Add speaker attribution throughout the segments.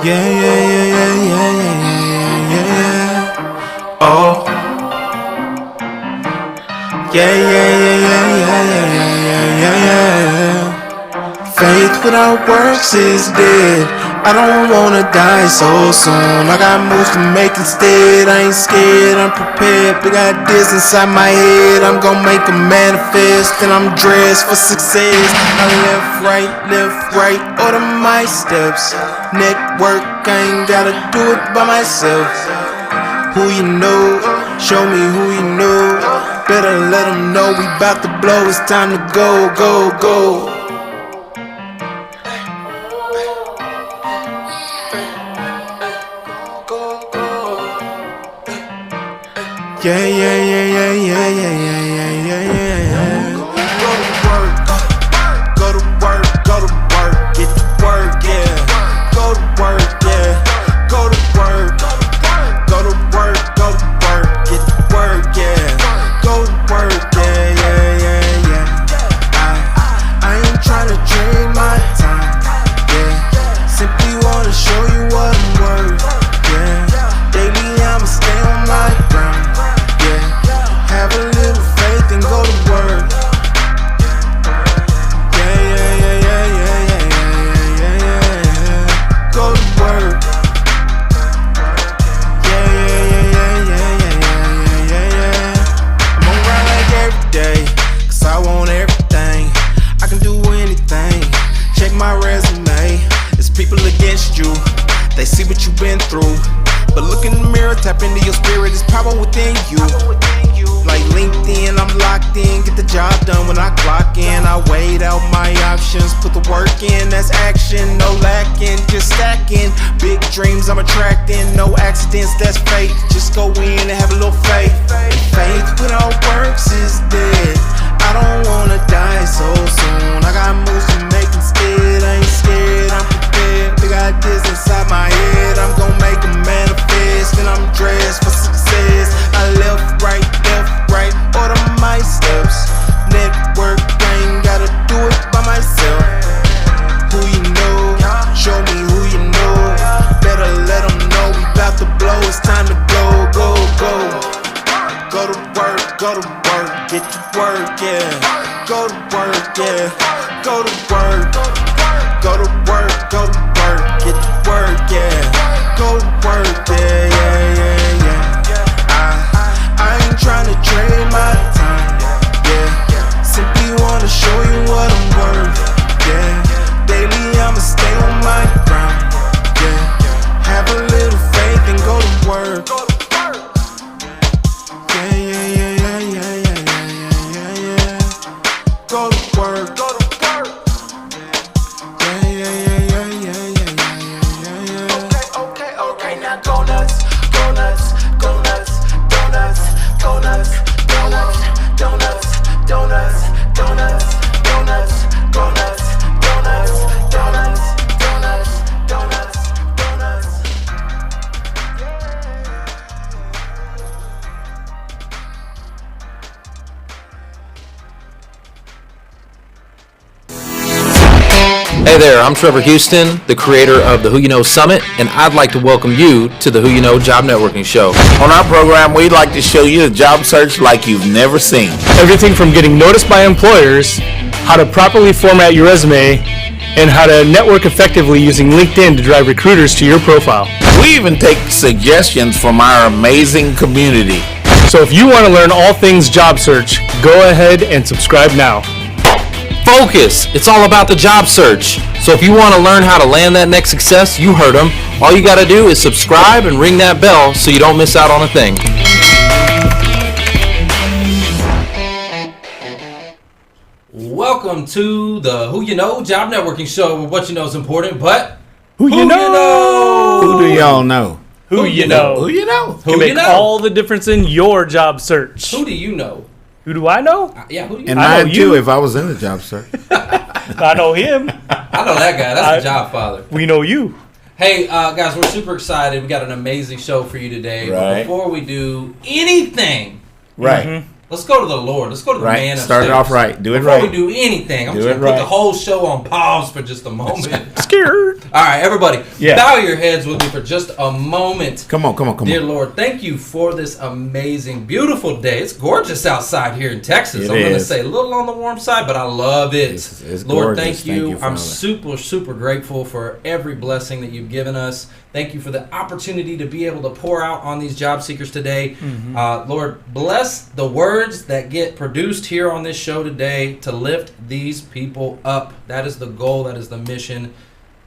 Speaker 1: Yeah, yeah, yeah, yeah, yeah, yeah, yeah, yeah. Oh. Yeah, yeah, yeah, yeah, yeah, yeah, yeah, yeah, yeah. Faith without works is dead. I don't wanna die so soon. I got moves to make instead. I ain't scared, I'm prepared. Big ideas inside my head. I'm gonna make them manifest. And I'm dressed for success. I left, right, order my steps. Network, I ain't gotta do it by myself. Who you know, show me who you know. Better let them know we bout to blow. It's time to go, go, go. Yeah, yeah, yeah, yeah, yeah, yeah, yeah, yeah, yeah, yeah. Go to work, go to work, go to work, get to work, yeah. Go to work, yeah. Go to work, go to work, go to work, get to work, yeah. Go to work, yeah, yeah, yeah, yeah. I ain't tryna trade my time, yeah. Simply wanna show you what I'm worth, yeah. Daily I'ma stay on my grind. Have a little faith and go to work. Yeah, yeah, yeah, yeah, yeah, yeah, yeah, yeah, yeah. Go to work. Yeah, yeah, yeah, yeah, yeah, yeah, yeah, yeah. I'm on grind like every day, 'cause I want everything. I can do anything. Check my resume. It's people against you. They see what you've been through. But look in the mirror, tap into your spirit. There's power within you. Like LinkedIn, I'm locked in, get the job done when I clock in. I weighed out my options, put the work in, that's action, no lacking, just stacking. Big dreams I'm attracting, no accidents, that's fate. Just go in and have a little faith. Faith without works is dead. I don't wanna die so soon. I got moves to make instead. I ain't scared, I'm prepared. Big ideas inside my head. I'm gon' make them manifest. And I'm dressed for success. I left, right, order my steps. Network, I ain't gotta do it by myself. Who you know, show me who you know. Better let them know we bout to blow. It's time to go, go, go. Go to work, get to work, yeah. Go to work, yeah. Go to work, go to work, get to work, yeah. Go to work, yeah, yeah, yeah, yeah. I ain't tryna trade my time, yeah. Simply wanna show you what I'm worth, yeah. Daily I'ma stay on my grind, yeah. Have a little faith and go to work. Yeah, yeah, yeah, yeah, yeah, yeah, yeah, yeah, yeah. Go to work. Yeah, yeah, yeah, yeah, yeah, yeah, yeah, yeah. Okay, now go nuts, go nuts, go nuts, donuts, go nuts, donuts, donuts, donuts, donuts, donuts, go nuts, donuts, donuts, donuts, donuts, donuts.
Speaker 2: Hey there, I'm Trevor Houston, the creator of the Who You Know Summit, and I'd like to welcome you to the Who You Know Job Networking Show.
Speaker 3: On our program, we'd like to show you a job search like you've never seen.
Speaker 4: Everything from getting noticed by employers, how to properly format your resume, and how to network effectively using LinkedIn to drive recruiters to your profile.
Speaker 3: We even take suggestions from our amazing community.
Speaker 4: So if you want to learn all things job search, go ahead and subscribe now.
Speaker 2: Focus! It's all about the job search. So if you want to learn how to land that next success, you heard them. All you got to do is subscribe and ring that bell so you don't miss out on a thing. Welcome to the Who You Know Job Networking Show, where what you know is important, but
Speaker 4: Who you know?
Speaker 3: Who do y'all know?
Speaker 4: Who you know?
Speaker 3: Who you know?
Speaker 4: Can make all the difference in your job search.
Speaker 2: Who do you know?
Speaker 4: Who do I know?
Speaker 2: Yeah, who do you
Speaker 3: And
Speaker 2: know?
Speaker 3: mine too, if I was in the job search.
Speaker 4: I know him.
Speaker 2: I know that guy. That's the job father.
Speaker 4: We know you.
Speaker 2: Hey, guys, we're super excited. We got an amazing show for you today.
Speaker 3: Right.
Speaker 2: But before we do anything,
Speaker 3: Right.
Speaker 2: Let's go to the Lord. Let's go to the
Speaker 3: Right.
Speaker 2: man
Speaker 3: Start it
Speaker 2: upstairs.
Speaker 3: off right. Do it
Speaker 2: Before
Speaker 3: right.
Speaker 2: we do anything, I'm
Speaker 3: Do
Speaker 2: just going
Speaker 3: it
Speaker 2: to put
Speaker 3: right.
Speaker 2: the whole show on pause for just a moment.
Speaker 4: Scared.
Speaker 2: All right, everybody.
Speaker 4: Yeah.
Speaker 2: Bow your heads with me for just a moment.
Speaker 3: Come on.
Speaker 2: Dear Lord, thank you for this amazing, beautiful day. It's gorgeous outside here in Texas.
Speaker 3: It
Speaker 2: I'm going to
Speaker 3: is.
Speaker 2: say a little on the warm side, but I love it.
Speaker 3: It's
Speaker 2: Lord,
Speaker 3: gorgeous.
Speaker 2: thank you. I'm
Speaker 3: Father.
Speaker 2: super, super grateful for every blessing that you've given us. Thank you for the opportunity to be able to pour out on these job seekers today. Lord, bless the words that get produced here on this show today to lift these people up. That is the goal. That is the mission.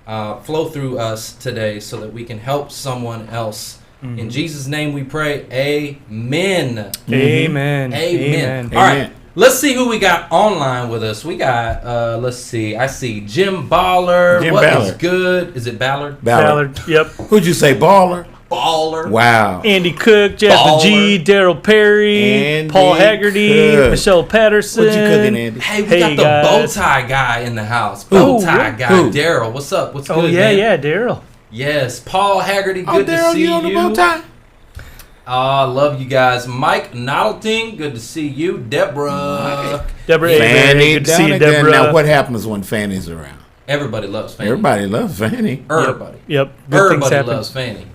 Speaker 2: Flow through us today so that we can help someone else. In Jesus' name we pray. Amen.
Speaker 4: Amen.
Speaker 2: Amen. All right. Let's see who we got online with us. We got, let's see. I see Jim Baller.
Speaker 3: Jim
Speaker 2: What is
Speaker 3: Ballard.
Speaker 2: good? Is it Ballard?
Speaker 3: Ballard.
Speaker 4: Yep.
Speaker 3: Who'd you say, baller?
Speaker 2: Baller.
Speaker 3: Wow.
Speaker 4: Andy Cook, Jasmine G, Daryl Perry,
Speaker 3: Andy
Speaker 4: Paul Haggerty,
Speaker 3: Cook.
Speaker 4: Michelle Patterson.
Speaker 3: What you cooking, Andy?
Speaker 2: Hey, we
Speaker 4: Hey,
Speaker 2: got the
Speaker 4: guys.
Speaker 2: bow tie guy in the house. Bow tie guy,
Speaker 3: Who?
Speaker 2: Daryl. What's up? What's good,
Speaker 4: Oh, yeah,
Speaker 2: man?
Speaker 4: yeah, Daryl.
Speaker 2: Yes, Paul Haggerty.
Speaker 3: Oh,
Speaker 2: Good to
Speaker 3: Daryl,
Speaker 2: see
Speaker 3: you on the bow tie?
Speaker 2: Love you guys. Mike Noddleton. Good to see you. Deborah.
Speaker 4: Deborah A.
Speaker 3: Fanny
Speaker 4: Good to see you,
Speaker 3: Donegan.
Speaker 4: Deborah.
Speaker 3: Now, what happens when Fanny's around?
Speaker 2: Everybody loves Fanny.
Speaker 3: Everybody loves Fanny.
Speaker 2: Everybody.
Speaker 4: Yep. Good things
Speaker 2: Everybody
Speaker 4: happen.
Speaker 2: loves Fanny.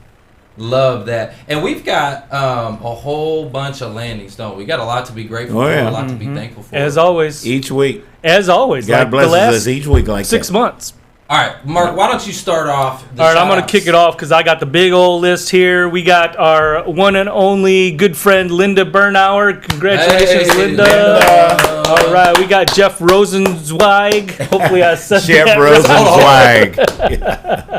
Speaker 2: Love that. And we've got a whole bunch of landings, don't we? We got a lot to be grateful
Speaker 3: Oh, yeah.
Speaker 2: for, a lot to be thankful for.
Speaker 4: As always.
Speaker 3: Each week.
Speaker 4: As always.
Speaker 3: God
Speaker 4: like the
Speaker 3: blesses
Speaker 4: last
Speaker 3: us each week like
Speaker 4: 6
Speaker 3: that.
Speaker 4: months.
Speaker 2: All right, Mark, why don't you start off the
Speaker 4: All right, I'm going to
Speaker 2: shout-outs?
Speaker 4: kick it off because I got the big old list here. We got our one and only good friend, Linda Bernauer. Congratulations,
Speaker 2: Hey,
Speaker 4: Linda.
Speaker 2: Linda.
Speaker 4: All right, we got Jeff Rosenzweig. Hopefully I said
Speaker 3: Chef
Speaker 4: that
Speaker 3: Rosenzweig.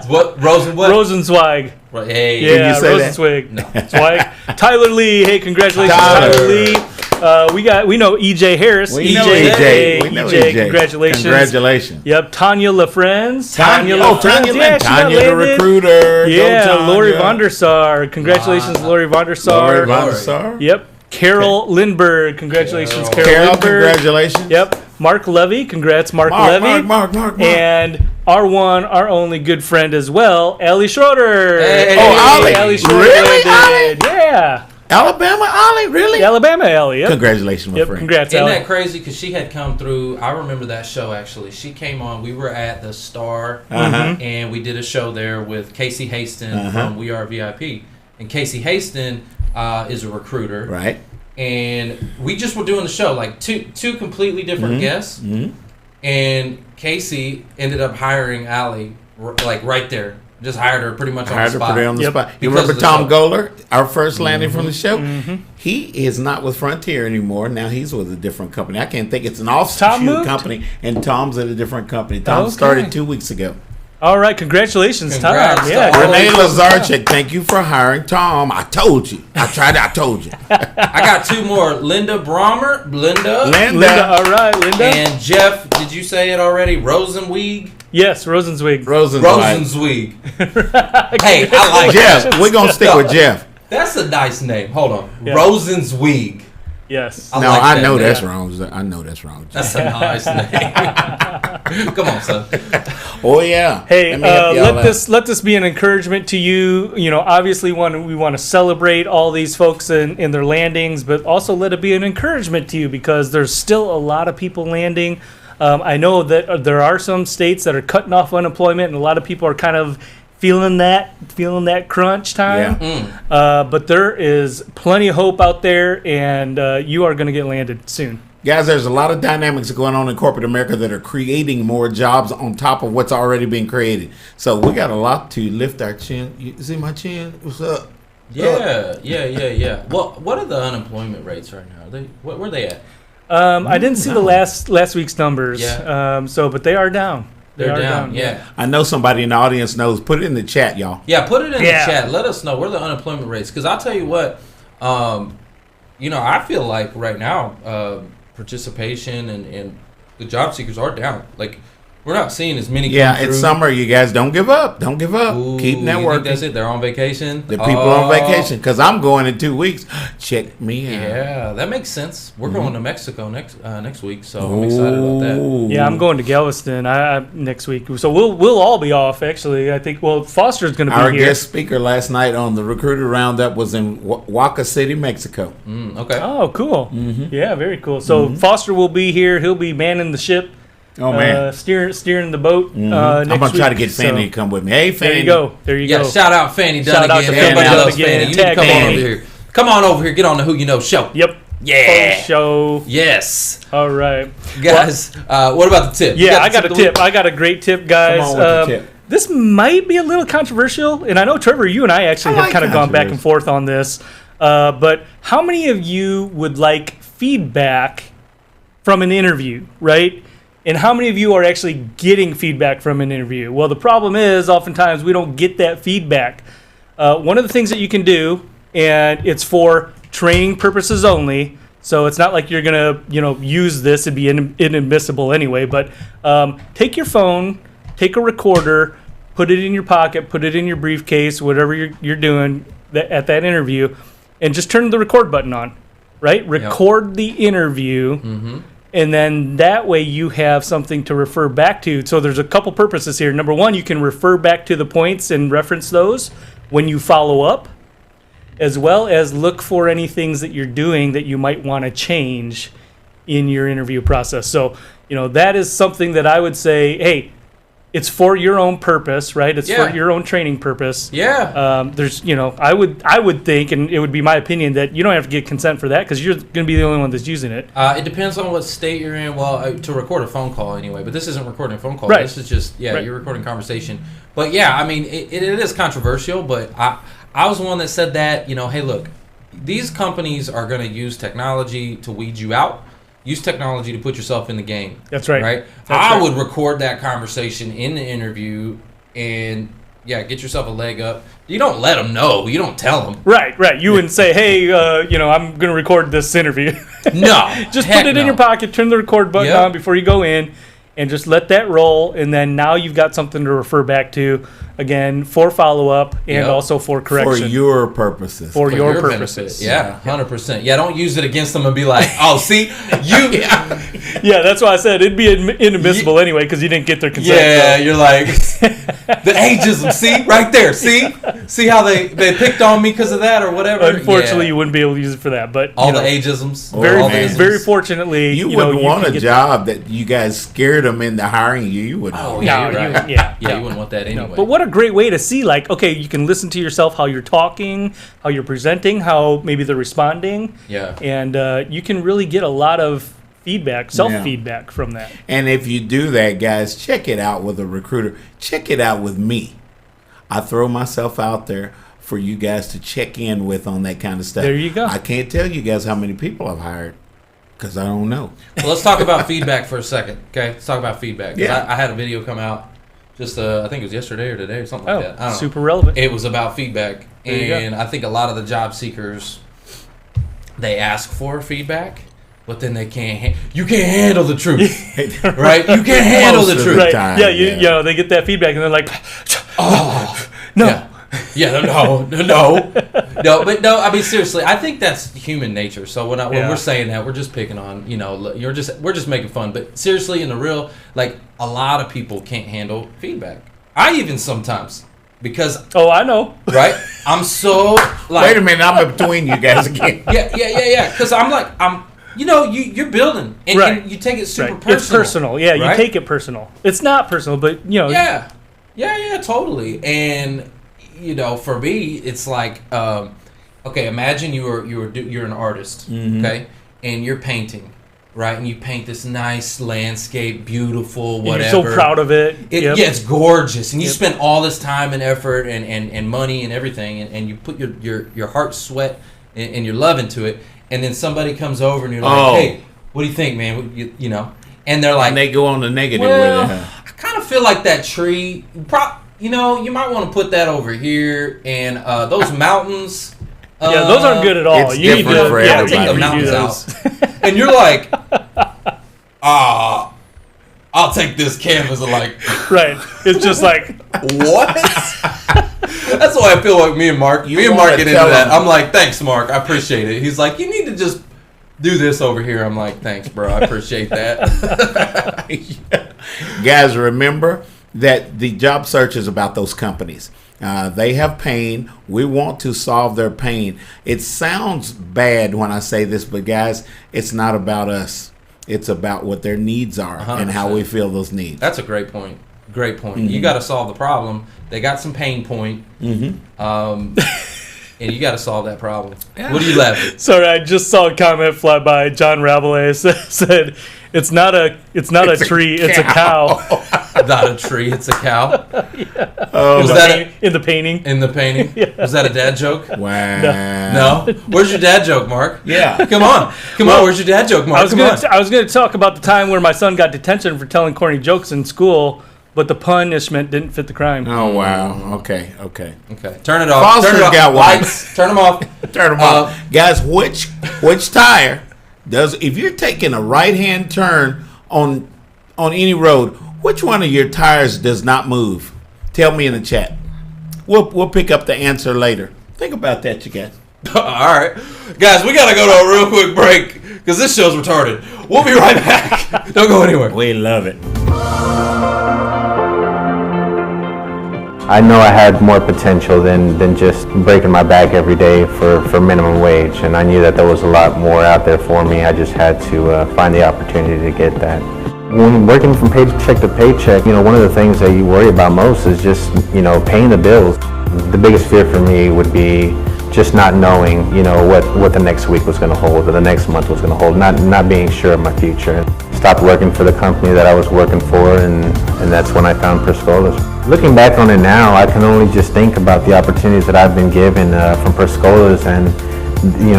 Speaker 2: What? Rosen what?
Speaker 4: Rosenzweig.
Speaker 2: Right, hey.
Speaker 4: Yeah,
Speaker 3: you say that?
Speaker 4: Rosenzweig.
Speaker 2: No.
Speaker 4: Zweig. Tyler Lee. Hey, congratulations,
Speaker 3: Tyler.
Speaker 4: Tyler Lee. We know EJ Harris.
Speaker 3: We know
Speaker 2: EJ.
Speaker 3: EJ. We know EJ.
Speaker 4: Congratulations.
Speaker 3: Congratulations.
Speaker 4: Yep, Tanya LaFrenz.
Speaker 3: Tanya
Speaker 4: LaFrenz. Yeah, she got
Speaker 3: Tanya the
Speaker 4: landed.
Speaker 3: recruiter.
Speaker 4: Yeah,
Speaker 3: Go, Tanya.
Speaker 4: Lori Vondersar. Congratulations, Lori Vondersar.
Speaker 3: Lori Vondersar.
Speaker 4: Yep. Carol Lindbergh. Congratulations,
Speaker 2: Carol.
Speaker 4: Carol
Speaker 3: Carol,
Speaker 4: Lindbergh.
Speaker 3: congratulations.
Speaker 4: Yep. Mark Levy. Congrats, Mark Levy.
Speaker 3: Mark.
Speaker 4: And our one, our only good friend as well, Ellie Schroeder.
Speaker 2: Hey.
Speaker 3: Oh, Ollie.
Speaker 4: Ellie Schroeder.
Speaker 3: Really,
Speaker 4: landed. Yeah.
Speaker 3: Alabama, Ollie, really?
Speaker 4: Alabama Ellie. Yep.
Speaker 3: Congratulations, my
Speaker 4: Yep.
Speaker 3: friend.
Speaker 4: Congrats,
Speaker 2: Isn't
Speaker 4: Ellie.
Speaker 2: that crazy? Because she had come through. I remember that show, actually. She came on. We were at the Star, and we did a show there with Casey Haston from We Are VIP. And Casey Haston is a recruiter.
Speaker 3: Right.
Speaker 2: And we just were doing the show, like two completely different guests. And Casey ended up hiring Allie, like right there. Just hired her pretty much on
Speaker 3: Hired
Speaker 2: the
Speaker 3: her
Speaker 2: spot.
Speaker 3: pretty on the
Speaker 4: Yep.
Speaker 3: spot. You
Speaker 2: Because
Speaker 3: remember
Speaker 2: of the
Speaker 3: Tom
Speaker 2: show.
Speaker 3: Goller, our first landing from the show? He is not with Frontier anymore. Now he's with a different company. I can't think. It's an
Speaker 4: Tom
Speaker 3: offshoot
Speaker 4: moved?
Speaker 3: company, and Tom's at a different company. Tom
Speaker 4: Okay.
Speaker 3: started 2 weeks ago.
Speaker 4: All right. Congratulations,
Speaker 2: Congrats
Speaker 4: Tom.
Speaker 2: to
Speaker 4: Yeah.
Speaker 2: all
Speaker 3: Renee
Speaker 2: those-
Speaker 3: Lazarchik, thank you for hiring Tom. I told you. I told you.
Speaker 2: I got two more. Linda Brommer. Linda.
Speaker 4: Linda. All right, Linda.
Speaker 2: And Jeff, did you say it already? Rosenweig?
Speaker 4: Yes, Rosenzweig.
Speaker 2: Rosenzweig. Hey, I like
Speaker 3: Jeff,
Speaker 2: that.
Speaker 3: we're going to stick with Jeff.
Speaker 2: That's a nice name. Hold on.
Speaker 4: Yeah.
Speaker 2: Rosenzweig.
Speaker 4: Yes.
Speaker 2: I
Speaker 3: No,
Speaker 2: like
Speaker 3: I
Speaker 2: that
Speaker 3: know
Speaker 2: name.
Speaker 3: that's wrong. I know that's wrong.
Speaker 2: That's a nice name. Come on, son.
Speaker 3: Oh, yeah.
Speaker 4: Hey,
Speaker 3: Let me help y'all out.
Speaker 4: let this be an encouragement to you. You know, obviously, we want to celebrate all these folks in their landings, but also let it be an encouragement to you because there's still a lot of people landing. I know that there are some states that are cutting off unemployment, and a lot of people are kind of feeling that crunch time.
Speaker 3: Yeah.
Speaker 4: But there is plenty of hope out there, and you are going to get landed soon.
Speaker 3: Guys, there's a lot of dynamics going on in corporate America that are creating more jobs on top of what's already being created. So we got a lot to lift our chin. You see my chin? What's up?
Speaker 2: Yeah. Well, what are the unemployment rates right now? Where are they at?
Speaker 4: I didn't see the last week's numbers.
Speaker 2: Yeah.
Speaker 4: But they are down.
Speaker 2: They're down. Yeah.
Speaker 3: I know somebody in the audience knows. Put it in the chat, y'all.
Speaker 2: Yeah, put it in
Speaker 4: Yeah.
Speaker 2: the chat. Let us know where the unemployment rates. Because I'll tell you what, I feel like right now participation and the job seekers are down. Like We're not seeing as many.
Speaker 3: Yeah,
Speaker 2: come
Speaker 3: it's
Speaker 2: through.
Speaker 3: summer. You guys don't give up. Don't give up.
Speaker 2: Ooh,
Speaker 3: Keep
Speaker 2: you think
Speaker 3: networking.
Speaker 2: that's it. They're on vacation.
Speaker 3: The people on vacation, because I'm going in 2 weeks. Check me out.
Speaker 2: Yeah, that makes sense. We're going to Mexico next week, so I'm excited about that.
Speaker 4: Yeah, I'm going to Galveston next week, so we'll all be off. Actually, I think. Well, Foster's going to be
Speaker 3: Our
Speaker 4: here.
Speaker 3: guest speaker last night on the Recruiter Roundup was in Waka City, Mexico.
Speaker 2: Okay.
Speaker 4: Oh, cool. Yeah, very cool. So Foster will be here. He'll be manning the ship.
Speaker 3: Oh man,
Speaker 4: steering the boat. Next
Speaker 3: I'm gonna try to
Speaker 4: week,
Speaker 3: get Fanny to come with me. Hey, Fanny.
Speaker 4: There you go. There you
Speaker 2: Yeah,
Speaker 4: go.
Speaker 2: shout out Fanny
Speaker 4: Shout out
Speaker 2: Dunnigan.
Speaker 4: to
Speaker 2: Everybody
Speaker 3: Fanny
Speaker 2: loves
Speaker 4: Dunnigan.
Speaker 2: Fanny. You need to
Speaker 4: Tag
Speaker 2: come on
Speaker 4: Fanny.
Speaker 2: over here. Come on over here. Get on the Who You Know show.
Speaker 4: Yep.
Speaker 2: Yeah.
Speaker 4: Full show.
Speaker 2: Yes.
Speaker 4: All right.
Speaker 2: Guys, what about the tip? You
Speaker 4: Yeah, I got a
Speaker 2: of the
Speaker 4: tip. I got a great tip, guys.
Speaker 3: Come on with the tip.
Speaker 4: This might be a little controversial, and I know, Trevor, you and I actually
Speaker 3: I
Speaker 4: have
Speaker 3: like
Speaker 4: kind of gone back
Speaker 3: controversy.
Speaker 4: and forth on this. But how many of you would like feedback from an interview, right? And how many of you are actually getting feedback from an interview? Well, the problem is oftentimes we don't get that feedback. One of the things that you can do, and it's for training purposes only, so it's not like you're gonna, use this and be inadmissible anyway. But take your phone, take a recorder, put it in your pocket, put it in your briefcase, whatever you're doing at that interview, and just turn the record button on. Right, record the interview. And then that way you have something to refer back to. So there's a couple purposes here. Number one, you can refer back to the points and reference those when you follow up, as well as look for any things that you're doing that you might want to change in your interview process. So, that is something that I would say, hey, it's for your own purpose, right? It's for your own training purpose.
Speaker 2: Yeah.
Speaker 4: There's, I would think, and it would be my opinion, that you don't have to get consent for that because you're going to be the only one that's using it.
Speaker 2: It depends on what state you're in. Well, to record a phone call anyway, but this isn't recording a phone call.
Speaker 4: Right.
Speaker 2: This is just,
Speaker 4: Right.
Speaker 2: you're recording conversation. But yeah, I mean, it is controversial, but I was the one that said that, hey, look, these companies are going to use technology to weed you out. Use technology to put yourself in the game.
Speaker 4: That's right.
Speaker 2: Right? I would record that conversation in the interview and, get yourself a leg up. You don't let them know. You don't tell them.
Speaker 4: Right. You wouldn't say, hey, I'm going to record this interview.
Speaker 2: No.
Speaker 4: Just put it in your pocket, turn the record button on before you go in, and just let that roll. And then now you've got something to refer back to, again, for follow-up and also for correction.
Speaker 3: For your purposes.
Speaker 4: For your
Speaker 2: benefit.
Speaker 4: purposes.
Speaker 2: Yeah, 100%. Yeah, don't use it against them and be like, oh, see, you.
Speaker 4: Yeah, that's why I said it'd be inadmissible anyway because you didn't get their consent.
Speaker 2: Yeah, you're like, the ageism, see? Right there, see? See how they picked on me because of that or whatever?
Speaker 4: Unfortunately, you wouldn't be able to use it for that. But
Speaker 2: all the ageisms.
Speaker 4: Very fortunately,
Speaker 3: You
Speaker 4: know,
Speaker 3: wouldn't
Speaker 4: you
Speaker 3: want
Speaker 4: can
Speaker 3: a
Speaker 4: get
Speaker 3: job that you guys scared them into hiring you. You wouldn't.
Speaker 2: Oh,
Speaker 3: want
Speaker 2: yeah,
Speaker 4: No,
Speaker 2: you're
Speaker 4: you-
Speaker 2: right.
Speaker 4: yeah,
Speaker 2: you
Speaker 4: no.
Speaker 2: wouldn't want that anyway.
Speaker 4: But what a great way to see, like, okay, you can listen to yourself, how you're talking, how you're presenting, how maybe they're responding.
Speaker 2: Yeah.
Speaker 4: And you can really get a lot of feedback, self-feedback from that.
Speaker 3: And if you do that, guys, check it out with a recruiter. Check it out with me. I throw myself out there for you guys to check in with on that kind of stuff.
Speaker 4: There you go.
Speaker 3: I can't tell you guys how many people I've hired because I don't know.
Speaker 2: Well, let's talk about feedback for a second, okay? Let's talk about feedback. 'Cause
Speaker 3: Yeah.
Speaker 2: I had a video come out just, I think it was yesterday or today or something like that. I don't know.
Speaker 4: Super relevant.
Speaker 2: It was about feedback.
Speaker 4: There you go.
Speaker 2: And I think a lot of the job seekers, they ask for feedback, but then they can't. You can't handle the truth, right? You can't handle the
Speaker 3: Most of
Speaker 2: truth.
Speaker 3: the
Speaker 4: Right.
Speaker 3: time,
Speaker 4: Yeah,
Speaker 3: yeah.
Speaker 4: you know, they get that feedback and they're like,
Speaker 2: Oh,
Speaker 4: no.
Speaker 2: Yeah, no. But no. I mean, seriously, I think that's human nature. So when we're saying that, we're just picking on, we're just making fun. But seriously, in the real, like, a lot of people can't handle feedback. I even sometimes, because
Speaker 4: Oh, I know.
Speaker 2: right, I'm so like.
Speaker 3: Wait a minute, I'm in between you guys again.
Speaker 2: Yeah. Because you're building, and,
Speaker 4: Right.
Speaker 2: and you take it super
Speaker 4: Right.
Speaker 2: personal.
Speaker 4: It's personal. Yeah,
Speaker 2: right?
Speaker 4: you take it personal. It's not personal, but,
Speaker 2: Yeah, totally. And for me, it's like, okay, imagine you're an artist, okay, and you're painting, right, and you paint this nice landscape, beautiful, whatever.
Speaker 4: you're so proud of it. Yep.
Speaker 2: Yeah, it's gorgeous, and you
Speaker 4: Yep.
Speaker 2: spend all this time and effort and money and everything, and you put your heart, sweat, and your love into it, and then somebody comes over and you're like, hey, what do you think, man? And they're like,
Speaker 3: And they go on the negative
Speaker 2: well,
Speaker 3: with it. Huh?
Speaker 2: I kind of feel like that tree. You might want to put that over here, and those mountains.
Speaker 4: Yeah, those aren't good at all.
Speaker 3: It's
Speaker 4: You need
Speaker 3: different
Speaker 4: to
Speaker 3: for
Speaker 4: take
Speaker 3: everybody.
Speaker 4: the
Speaker 2: Take the
Speaker 4: mountains
Speaker 2: mountains
Speaker 4: out.
Speaker 2: And you're like, I'll take this canvas and like,
Speaker 4: Right. It's just like,
Speaker 2: what? That's why I feel like me and Mark get into that. I'm like, thanks, Mark. I appreciate it. He's like, you need to just do this over here. I'm like, thanks, bro. I appreciate that.
Speaker 3: Guys, remember that the job search is about those companies. They have pain. We want to solve their pain. It sounds bad when I say this, but guys, it's not about us. It's about what their needs are
Speaker 2: 100%.
Speaker 3: And how we feel those needs.
Speaker 2: That's a great point. Great point.
Speaker 3: Mm-hmm.
Speaker 2: You got to solve the problem. They got some pain point.
Speaker 3: Mm-hmm.
Speaker 2: And you got to solve that problem. What are you laughing?
Speaker 4: sorry, I just saw a comment fly by. John Rabelais said, "It's not a tree, it's a cow."
Speaker 2: Not a tree, it's a cow.
Speaker 3: Oh,
Speaker 4: In the painting.
Speaker 2: In the painting?
Speaker 4: Yeah.
Speaker 2: Was that a dad joke?
Speaker 3: wow.
Speaker 2: No? Where's your dad joke, Mark?
Speaker 3: Yeah.
Speaker 2: Come on. Where's your dad joke, Mark?
Speaker 4: I was gonna talk about the time where my son got detention for telling corny jokes in school, but the punishment didn't fit the crime.
Speaker 3: Oh, wow. Okay.
Speaker 2: Okay. Turn it off.
Speaker 3: Foster's
Speaker 2: Turn it off.
Speaker 3: got one.
Speaker 2: Lights. Turn them off.
Speaker 3: Turn them off. Guys, which tire does, if you're taking a right-hand turn on any road, which one of your tires does not move? Tell me in the chat. We'll pick up the answer later. Think about that, you guys.
Speaker 2: All right. Guys, we got to go to a real quick break because this show's retarded. We'll be right back. Don't go anywhere.
Speaker 3: We love it.
Speaker 5: I know I had more potential than just breaking my back every day for minimum wage, and I knew that there was a lot more out there for me. I just had to find the opportunity to get that. When working from paycheck to paycheck, one of the things that you worry about most is just, paying the bills. The biggest fear for me would be just not knowing, what the next week was going to hold or the next month was going to hold, not being sure of my future. Stopped working for the company that I was working for, and that's when I found Perscolas. Looking back on it now, I can only just think about the opportunities that I've been given from Perscolas and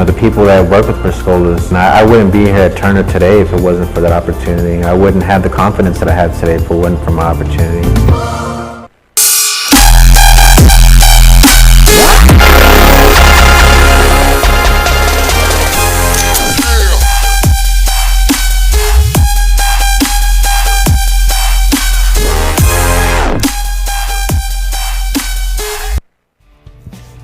Speaker 5: the people that work with Perscolas. And I wouldn't be here at Turner today if it wasn't for that opportunity. I wouldn't have the confidence that I have today if it wasn't for my opportunity.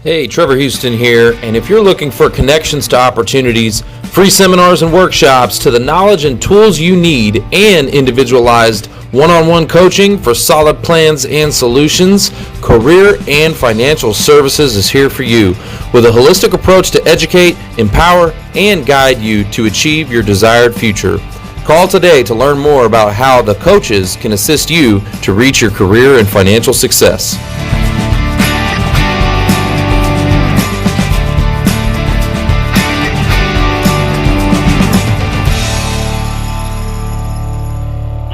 Speaker 6: Hey, Trevor Houston here, and if you're looking for connections to opportunities, free seminars and workshops to the knowledge and tools you need, and individualized one-on-one coaching for solid plans and solutions, Career and Financial Services is here for you with a holistic approach to educate, empower, and guide you to achieve your desired future. Call today to learn more about how the coaches can assist you to reach your career and financial success.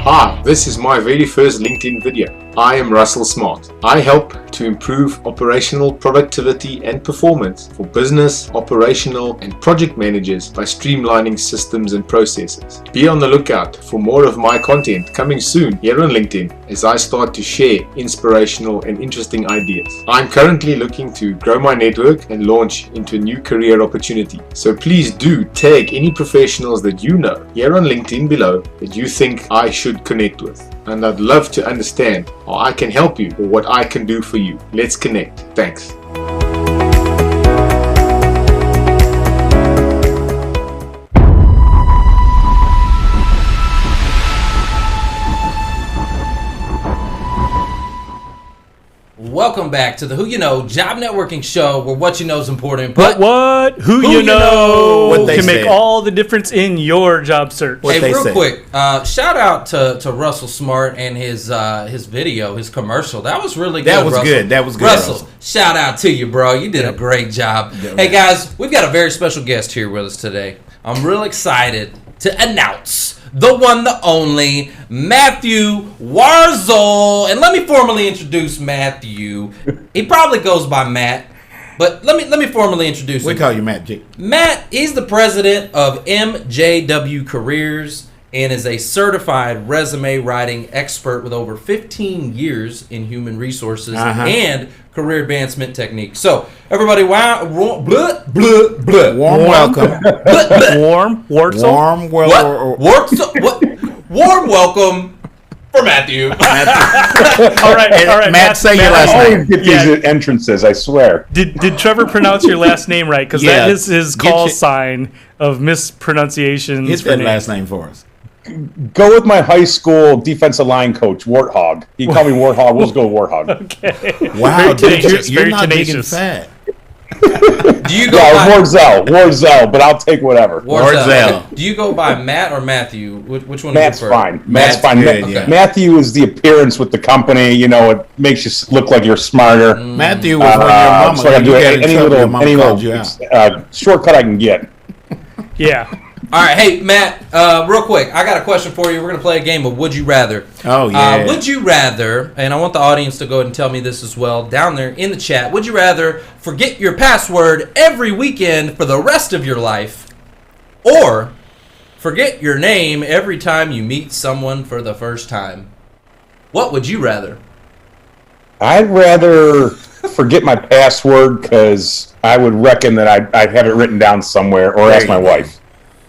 Speaker 7: Hi, this is my very first LinkedIn video. I am Russell Smart. I help to improve operational productivity and performance for business, operational, and project managers by streamlining systems and processes. Be on the lookout for more of my content coming soon here on LinkedIn as I start to share inspirational and interesting ideas. I'm currently looking to grow my network and launch into a new career opportunity. So please do tag any professionals that you know here on LinkedIn below that you think I should connect with. And I'd love to understand how I can help you or what I can do for you. Let's connect. Thanks.
Speaker 2: Welcome back to the Who You Know Job Networking Show, where what you know is important.
Speaker 4: But what? Who you know
Speaker 3: What they
Speaker 4: can make
Speaker 3: said.
Speaker 4: all the difference in your job search.
Speaker 3: What
Speaker 2: Hey,
Speaker 3: they
Speaker 2: real
Speaker 3: said.
Speaker 2: quick, shout out to Russell Smart and his video, his commercial. That was really good.
Speaker 3: That was
Speaker 2: Russell.
Speaker 3: good. That was good,
Speaker 2: Russell,
Speaker 3: Russell.
Speaker 2: shout out to you, bro. You did a great job. Hey guys, we've got a very special guest here with us today. I'm real excited to announce the one, the only, Matthew Warzel. And let me formally introduce Matthew. He probably goes by Matt, but let me formally introduce
Speaker 3: We
Speaker 2: him.
Speaker 3: call you Matt G.
Speaker 2: Matt, he's the president of MJW Careers and is a certified resume writing expert with over 15 years in human resources and career advancement techniques. So, everybody, warm welcome.
Speaker 4: Warm? Warzel?
Speaker 3: Warm
Speaker 2: What? Warm welcome For Matthew.
Speaker 4: All right,
Speaker 3: Matt, say your
Speaker 8: I
Speaker 3: last name.
Speaker 8: always get these entrances, I swear.
Speaker 4: Did Trevor pronounce your last name right? Because
Speaker 3: Yeah.
Speaker 4: that is his
Speaker 3: Get
Speaker 4: call
Speaker 3: your-
Speaker 4: sign of mispronunciations.
Speaker 3: Hit
Speaker 4: for
Speaker 3: that
Speaker 4: names.
Speaker 3: last name for us.
Speaker 8: Go with my high school defensive line coach, Warthog. He called me Warthog. We'll just go with Warthog.
Speaker 4: Okay.
Speaker 3: Wow, dude,
Speaker 4: tenacious,
Speaker 3: you're
Speaker 4: very
Speaker 3: not big and
Speaker 4: tenacious.
Speaker 3: fat.
Speaker 2: Do you go
Speaker 8: Yeah,
Speaker 2: by
Speaker 8: Warzel, but I'll take whatever.
Speaker 3: Warzel.
Speaker 2: Okay. Do you go by Matt or Matthew? Which one?
Speaker 8: Matt's
Speaker 2: do you prefer?
Speaker 8: fine. Matt's fine.
Speaker 3: good,
Speaker 8: Ma-
Speaker 3: yeah.
Speaker 8: Matthew is the appearance with the company. You know, it makes you look like you're smarter.
Speaker 3: Matthew was when your mama,
Speaker 8: So I can do
Speaker 3: you got in
Speaker 8: any
Speaker 3: trouble, your
Speaker 8: little,
Speaker 3: mama
Speaker 8: any
Speaker 3: called you out.
Speaker 8: little shortcut I can get.
Speaker 4: Yeah.
Speaker 2: All right, hey Matt, real quick, I got a question for you. We're gonna play a game of Would You Rather.
Speaker 3: Oh, yeah.
Speaker 2: Would you rather? And I want the audience to go ahead and tell me this as well down there in the chat. Would you rather forget your password every weekend for the rest of your life, or forget your name every time you meet someone for the first time? What would you rather?
Speaker 8: I'd rather forget my password because I would reckon that I'd have it written down somewhere or ask my wife.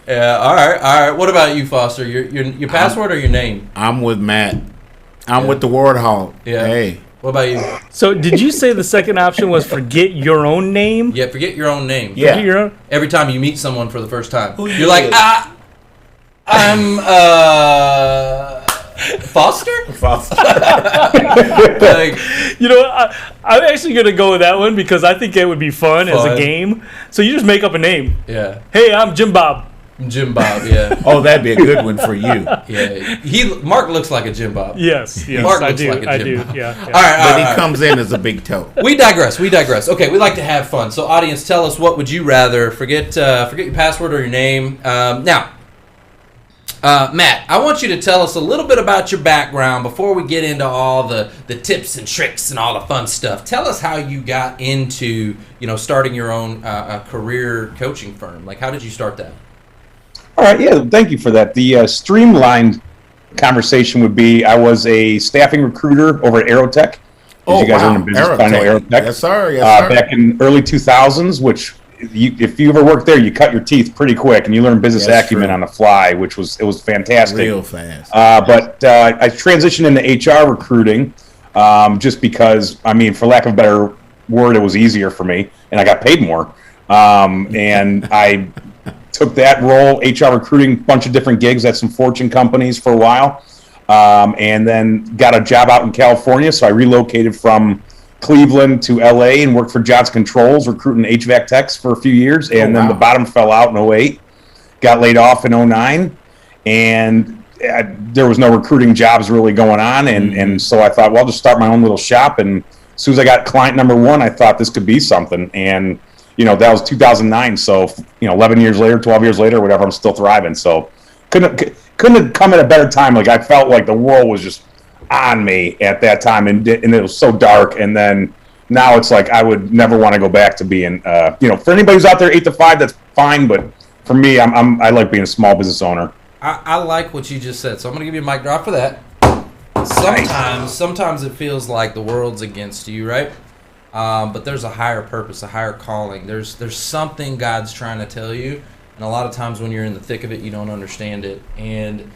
Speaker 2: Yeah. All right. What about you, Foster? Your password or your name?
Speaker 3: I'm with Matt. I'm with the Warthog.
Speaker 2: Yeah.
Speaker 3: Hey.
Speaker 2: What about you?
Speaker 4: So did you say the second option was forget your own name?
Speaker 2: Yeah, forget your own name.
Speaker 3: Yeah.
Speaker 4: Forget your own?
Speaker 2: Every time you meet someone for the first time,
Speaker 3: Who
Speaker 2: you're
Speaker 3: you
Speaker 2: like,
Speaker 3: is?
Speaker 2: I'm Foster. Like,
Speaker 4: You know, I'm actually going to go with that one because I think it would be fun as a
Speaker 2: Fun.
Speaker 4: game. So you just make up a name.
Speaker 2: yeah,
Speaker 4: Hey, I'm Jim Bob.
Speaker 2: Jim Bob. Yeah,
Speaker 3: Oh, that'd be a good one for you.
Speaker 2: yeah. Mark looks like a Jim Bob.
Speaker 4: Yes,
Speaker 2: Mark
Speaker 4: I
Speaker 2: looks
Speaker 4: do.
Speaker 2: like a
Speaker 4: I
Speaker 2: Jim
Speaker 4: do.
Speaker 2: Bob.
Speaker 4: Yeah.
Speaker 2: All right,
Speaker 3: But
Speaker 2: all
Speaker 3: he
Speaker 2: right.
Speaker 3: comes in as a big toe.
Speaker 2: We digress. Okay, we like to have fun. So, audience, tell us what would you rather forget your password or your name. Now, Matt, I want you to tell us a little bit about your background before we get into all the tips and tricks and all the fun stuff. Tell us how you got into starting your own career coaching firm. Like, how did you start that?
Speaker 8: All right, yeah, thank you for that. The streamlined conversation would be I was a staffing recruiter over at Aerotech.
Speaker 3: Oh,
Speaker 8: you guys
Speaker 3: wow.
Speaker 8: are in the business, I know
Speaker 3: Aerotech.
Speaker 8: Aerotech.
Speaker 3: Yes, sir. Yes, sir.
Speaker 8: Back in early 2000s, which if you ever worked there, you cut your teeth pretty quick and you learn business
Speaker 3: That's
Speaker 8: acumen
Speaker 3: true.
Speaker 8: on the fly, which was fantastic.
Speaker 3: Real fast.
Speaker 8: But I transitioned into HR recruiting just because, I mean, for lack of a better word, it was easier for me and I got paid more. And I took that role, HR recruiting, bunch of different gigs at some Fortune companies for a while, and then got a job out in California. So I relocated from Cleveland to LA and worked for Johnson Controls, recruiting HVAC techs for a few years. And then
Speaker 3: wow.
Speaker 8: the bottom fell out in 08, got laid off in 09, and there was no recruiting jobs really going on. And so I thought, well, I'll just start my own little shop. And as soon as I got client number one, I thought this could be something. And that was 2009. So, 11 years later, 12 years later, whatever, I'm still thriving. So couldn't have come at a better time. Like I felt like the world was just on me at that time, and it was so dark. And then now it's like I would never want to go back to being, for anybody who's out there 8 to 5, that's fine. But for me, I like being a small business owner.
Speaker 2: I like what you just said, so I'm going to give you a mic drop for that. Sometimes it feels like the world's against you, right? But there's a higher purpose, a higher calling. There's something God's trying to tell you, and a lot of times when you're in the thick of it, you don't understand it. And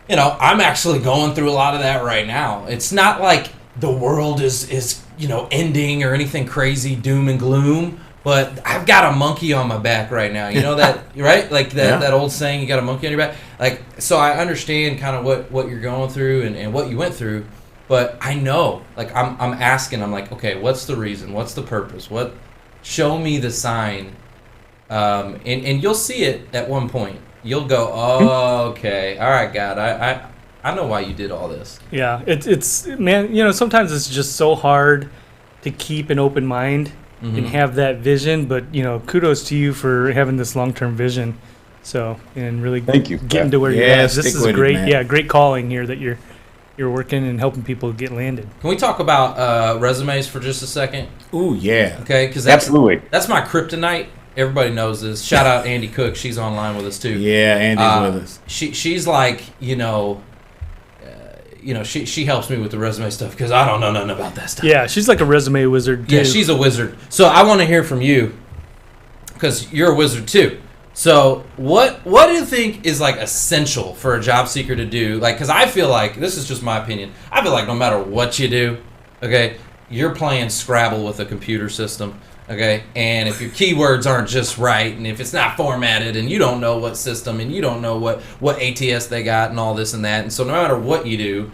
Speaker 2: I'm actually going through a lot of that right now. It's not like the world is ending or anything crazy, doom and gloom. But I've got a monkey on my back right now. You know that, right? Like that old saying, you got a monkey on your back. Like, so I understand kind of what you're going through and what you went through. But I know, like, I'm asking, I'm like, okay, what's the reason? What's the purpose? Show me the sign. And you'll see it at one point. You'll go, oh, okay. All right, God, I know why you did all this.
Speaker 4: Yeah, it's man, sometimes it's just so hard to keep an open mind and have that vision, but kudos to you for having this long-term vision. So, and really
Speaker 8: Thank you.
Speaker 4: getting to where you're
Speaker 3: Yeah,
Speaker 4: at. This
Speaker 3: stick
Speaker 4: is
Speaker 3: with it,
Speaker 4: great.
Speaker 3: man.
Speaker 4: Great calling here that you're working and helping people get landed.
Speaker 2: Can we talk about resumes for just a second?
Speaker 3: Ooh, yeah.
Speaker 2: Okay, because
Speaker 8: Absolutely.
Speaker 2: that's my kryptonite. Everybody knows this. Shout out Andy Cook. She's online with us too.
Speaker 3: Yeah, Andy's with us.
Speaker 2: She's like, she helps me with the resume stuff because I don't know nothing about that stuff.
Speaker 4: Yeah, she's like a resume wizard too.
Speaker 2: Yeah, she's a wizard. So I want to hear from you because you're a wizard too. So what do you think is like essential for a job seeker to do? Like, because I feel like, this is just my opinion, I feel like no matter what you do, okay, you're playing Scrabble with a computer system, okay, and if your keywords aren't just right, and if it's not formatted, and you don't know what system, and you don't know what ATS they got, and all this and that, and so no matter what you do,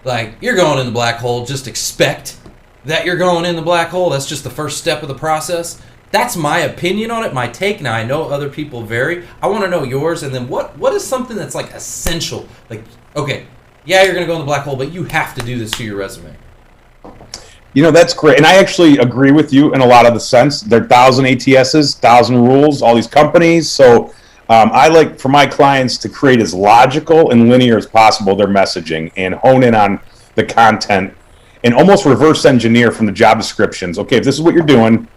Speaker 2: like, you're going in the black hole. Just expect that you're going in the black hole. That's just the first step of the process. That's my opinion on it, my take. Now, I know other people vary. I want to know yours. And then what is something that's like essential? Like, okay, yeah, you're going to go in the black hole, but you have to do this to your resume.
Speaker 8: You know, that's great. And I actually agree with you in a lot of the sense. There are 1,000 ATSs, 1,000 rules, all these companies. So I like for my clients to create as logical and linear as possible their messaging and hone in on the content and almost reverse engineer from the job descriptions. Okay, if this is what you're doing,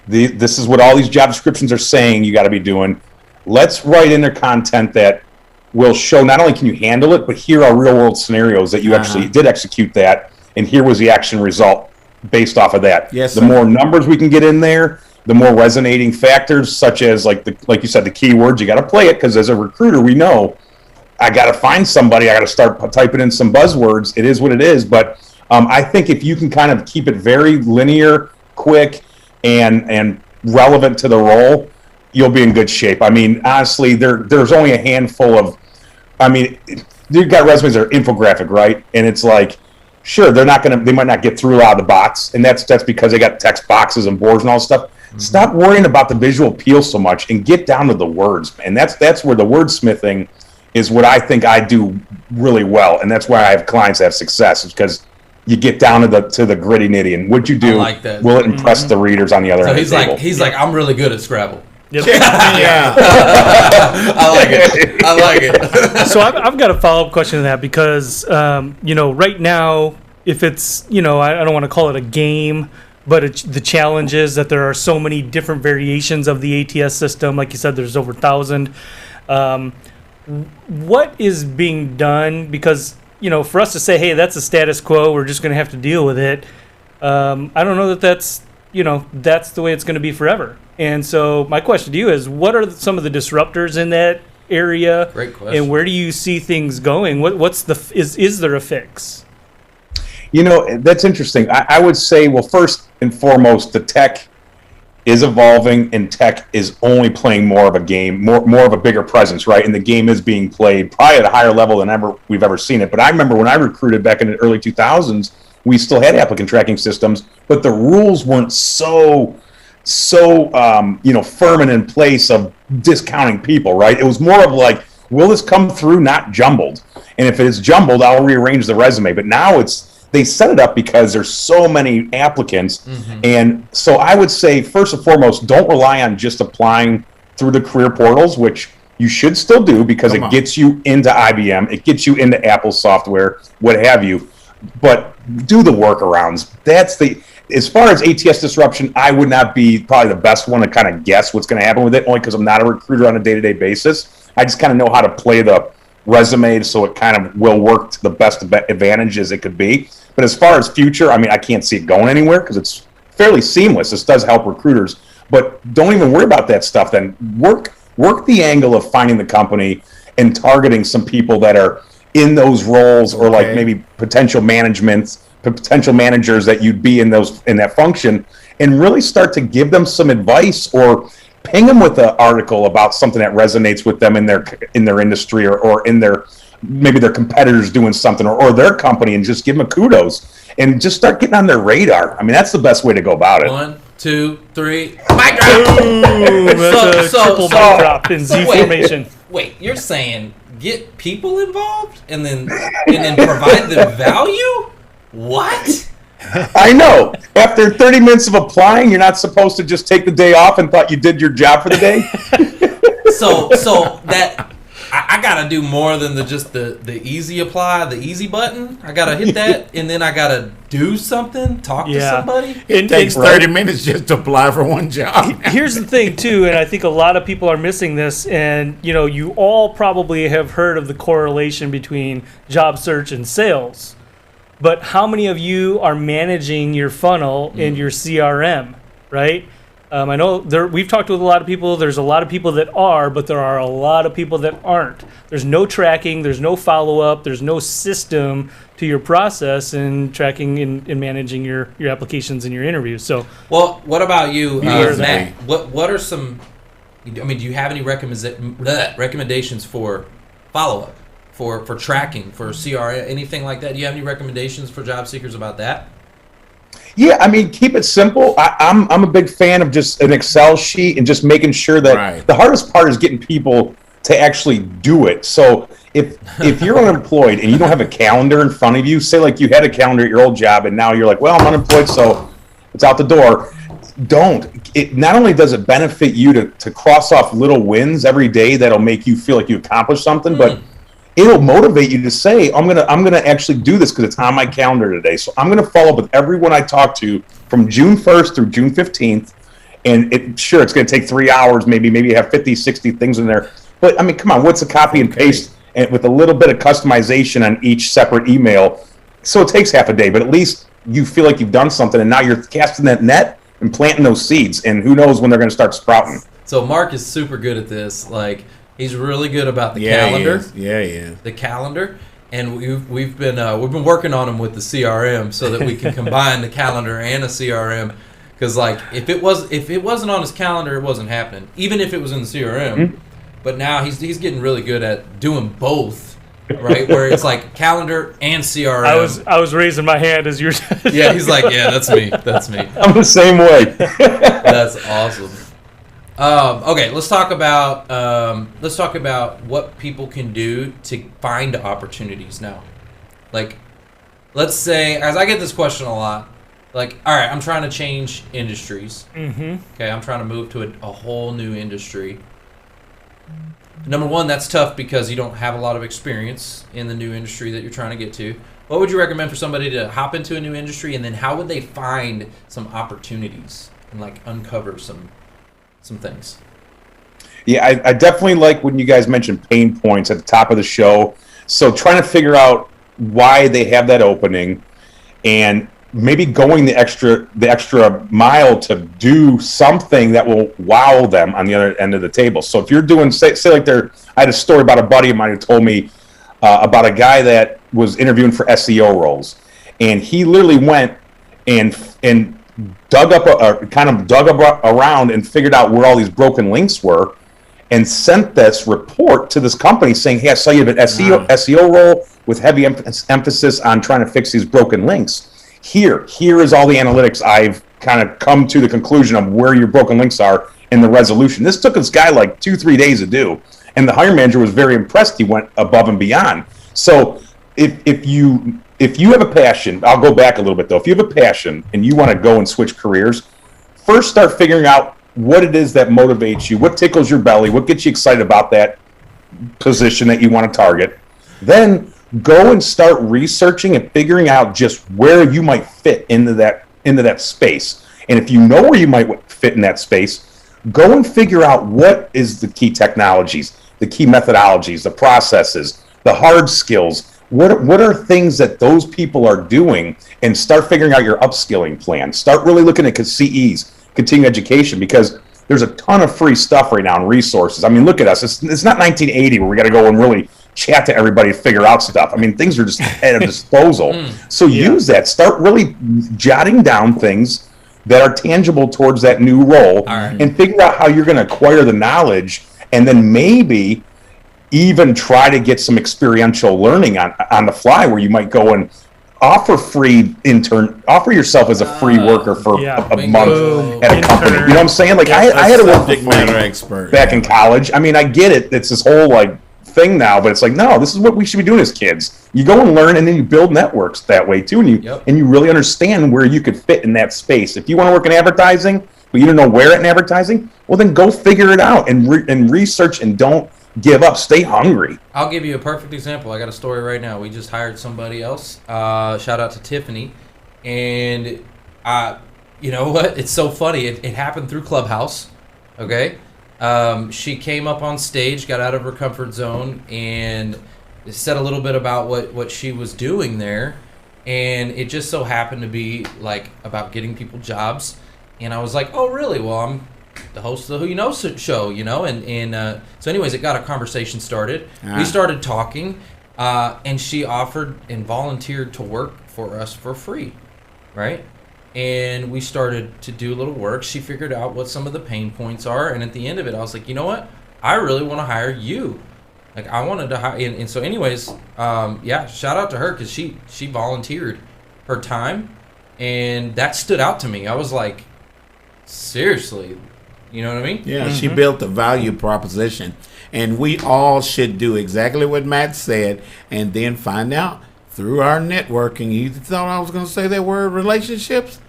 Speaker 8: this is what all these job descriptions are saying you got to be doing. Let's write in their content that will show not only can you handle it, but here are real world scenarios that you actually did execute that, and here was the action result based off of that.
Speaker 3: Yes,
Speaker 8: the
Speaker 3: sir.
Speaker 8: more numbers we can get in there, the more resonating factors, such as like you said, the keywords. You got to play it because as a recruiter, we know I got to find somebody. I got to start typing in some buzzwords. It is what it is, but I think if you can kind of keep it very linear, quick, and relevant to the role, you'll be in good shape. I mean, honestly, there's only a handful of, I mean, you've got resumes that are infographic, right? And it's like, sure, they might not get through a lot of the bots, and that's because they got text boxes and boards and all this stuff. Mm-hmm. Stop worrying about the visual appeal so much and get down to the words, and that's where the wordsmithing is what I think I do really well, and that's why I have clients that have success. Is because you get down to the gritty nitty, and what you do will it impress the readers on the other end of the table.
Speaker 2: He's like, I'm really good at Scrabble.
Speaker 4: Yep.
Speaker 3: Yeah.
Speaker 2: I like it.
Speaker 4: So I've got a follow-up question to that because, right now, if it's, I don't want to call it a game, but the challenge is that there are so many different variations of the ATS system. Like you said, there's over 1,000. What is being done? Because, for us to say, hey, that's a status quo, we're just going to have to deal with it. I don't know that that's the way it's going to be forever. And so my question to you is, what are some of the disruptors in that area?
Speaker 2: Great question.
Speaker 4: And where do you see things going? Is there a fix?
Speaker 8: That's interesting. I would say, well, first and foremost, the tech is evolving, and tech is only playing more of a game, more of a bigger presence, right? And the game is being played probably at a higher level than we've ever seen it. But I remember when I recruited back in the early 2000s, we still had applicant tracking systems, but the rules weren't so firm and in place of discounting people, right? It was more of like, will this come through not jumbled? And if it is jumbled, I'll rearrange the resume. But now they set it up because there's so many applicants. Mm-hmm. And so I would say, first and foremost, don't rely on just applying through the career portals, which you should still do because it gets you into IBM, it gets you into Apple software, what have you. But do the workarounds. As far as ATS disruption, I would not be probably the best one to kind of guess what's going to happen with it, only because I'm not a recruiter on a day-to-day basis. I just kind of know how to play the resume so it kind of will work to the best advantage as it could be. But as far as future, I mean, I can't see it going anywhere because it's fairly seamless. This does help recruiters. But don't even worry about that stuff then. Work the angle of finding the company and targeting some people that are in those roles, or like maybe potential managers that you'd be in that function, and really start to give them some advice or ping them with an article about something that resonates with them in their industry or in maybe their competitors doing something or their company, and just give them a kudos and just start getting on their radar. I mean, that's the best way to go about it.
Speaker 2: 1, 2, 3, mic drop.
Speaker 4: That's a triple mic drop in Z formation.
Speaker 2: Wait, you're saying get people involved and then provide them value? What?
Speaker 8: I know. After 30 minutes of applying, you're not supposed to just take the day off and thought you did your job for the day.
Speaker 2: So that I gotta do more than just the easy apply, the easy button. I gotta hit that, and then I gotta do something, talk to somebody.
Speaker 3: It takes 30 minutes just to apply for one job.
Speaker 4: Here's the thing, too, and I think a lot of people are missing this, and you all probably have heard of the correlation between job search and sales. But how many of you are managing your funnel in your CRM, right? I know we've talked with a lot of people. There's a lot of people that are, but there are a lot of people that aren't. There's no tracking. There's no follow-up. There's no system to your process in tracking and managing your applications and your interviews. So,
Speaker 2: well, what about you,
Speaker 3: Yes.
Speaker 2: Matt? What are some? I mean, do you have any recommendations for follow-up, for tracking, for CRM, anything like that? Do you have any recommendations for job seekers about that?
Speaker 8: Yeah, I mean, keep it simple. I'm a big fan of just an Excel sheet and just making sure that the hardest part is getting people to actually do it. So if you're unemployed and you don't have a calendar in front of you, say like you had a calendar at your old job and now you're like, well, I'm unemployed, so it's out the door. Not only does it benefit you to cross off little wins every day that'll make you feel like you accomplished something, but it'll motivate you to say, I'm gonna actually do this because it's on my calendar today. So I'm gonna follow up with everyone I talk to from June 1st through June 15th. And it's gonna take 3 hours, maybe you have 50, 60 things in there. But I mean, come on, what's a copy and paste and with a little bit of customization on each separate email? So it takes half a day, but at least you feel like you've done something and now you're casting that net and planting those seeds. And who knows when they're gonna start sprouting.
Speaker 2: So Mark is super good at this. Like, he's really good about the calendar.
Speaker 3: He is.
Speaker 2: The calendar, and we've been working on him with the CRM so that we can combine the calendar and a CRM. Because like if it wasn't on his calendar, it wasn't happening. Even if it was in the CRM, but now he's getting really good at doing both. Right, where it's like calendar and CRM.
Speaker 4: I was raising my hand as you're.
Speaker 2: Yeah, he's like, yeah, that's me.
Speaker 8: I'm the same way.
Speaker 2: That's awesome. Okay, let's talk about what people can do to find opportunities now. Like, let's say, as I get this question a lot, like, all right, I'm trying to change industries.
Speaker 4: Mm-hmm.
Speaker 2: Okay, I'm trying to move to a whole new industry. Number one, that's tough because you don't have a lot of experience in the new industry that you're trying to get to. What would you recommend for somebody to hop into a new industry, and then how would they find some opportunities and like uncover some things?
Speaker 8: Yeah, I definitely like when you guys mentioned pain points at the top of the show. So trying to figure out why they have that opening and maybe going the extra mile to do something that will wow them on the other end of the table. So if you're doing, say like I had a story about a buddy of mine who told me about a guy that was interviewing for SEO roles. And he literally went and dug up around and figured out where all these broken links were and sent this report to this company saying, hey, I saw you have an SEO role with heavy emphasis on trying to fix these broken links. Here is all the analytics I've kind of come to the conclusion of where your broken links are in the resolution. This took this guy like 2-3 days to do. And the hiring manager was very impressed. He went above and beyond. So if you have a passion, I'll go back a little bit though. If you have a passion and you want to go and switch careers, first start figuring out what it is that motivates you, what tickles your belly, what gets you excited about that position that you want to target. Then go and start researching and figuring out just where you might fit into that space. And if you know where you might fit in that space, go and figure out what is the key technologies, the key methodologies, the processes, the hard skills. What are things that those people are doing, and start figuring out your upskilling plan. Start really looking at CEs, continuing education, because there's a ton of free stuff right now and resources. I mean, look at us. It's not 1980 where we got to go and really chat to everybody to figure out stuff. I mean, things are just at a disposal. So use that. Start really jotting down things that are tangible towards that new role, and figure out how you're going to acquire the knowledge, and then maybe even try to get some experiential learning on the fly, where you might go and offer yourself as a free worker for a month at a company. You know what I'm saying? Like, I had to work for free back in college. I mean, I get it. It's this whole like thing now, but it's like, no, this is what we should be doing as kids. You go and learn, and then you build networks that way too, and you really understand where you could fit in that space. If you want to work in advertising, but you don't know where in advertising, well, then go figure it out and research, and don't give up. Stay hungry.
Speaker 2: I'll give you a perfect example. I got a story right now. We just hired somebody else. Shout out to Tiffany. And you know what? It's so funny. It happened through Clubhouse. Okay. She came up on stage, got out of her comfort zone, and said a little bit about what she was doing there. And it just so happened to be like about getting people jobs. And I was like, oh, really? Well, I'm the host of the Who You Know show, and so anyways, it got a conversation started. We started talking, and she offered and volunteered to work for us for free, right? And we started to do a little work. She figured out what some of the pain points are, and at the end of it, I was like, you know what? I really want to hire you. Like, I wanted to hire, and so anyways, shout out to her, because she volunteered her time, and that stood out to me. I was like, seriously, you know what I mean?
Speaker 3: Yeah, she built a value proposition, and we all should do exactly what Matt said, and then find out through our networking. You thought I was going to say that word, relationships?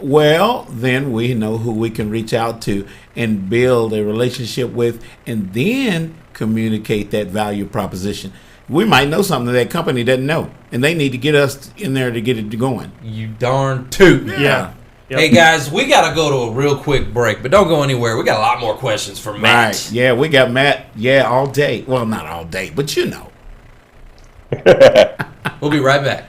Speaker 3: Well, then we know who we can reach out to and build a relationship with, and then communicate that value proposition. We might know something that company doesn't know, and they need to get us in there to get it going.
Speaker 2: You darn tootin'.
Speaker 3: Yeah.
Speaker 4: Yep.
Speaker 2: Hey, guys, we got to go to a real quick break, but don't go anywhere. We got a lot more questions for Matt.
Speaker 3: Right. Yeah, we got Matt, all day. Well, not all day, but you know.
Speaker 2: We'll be right back.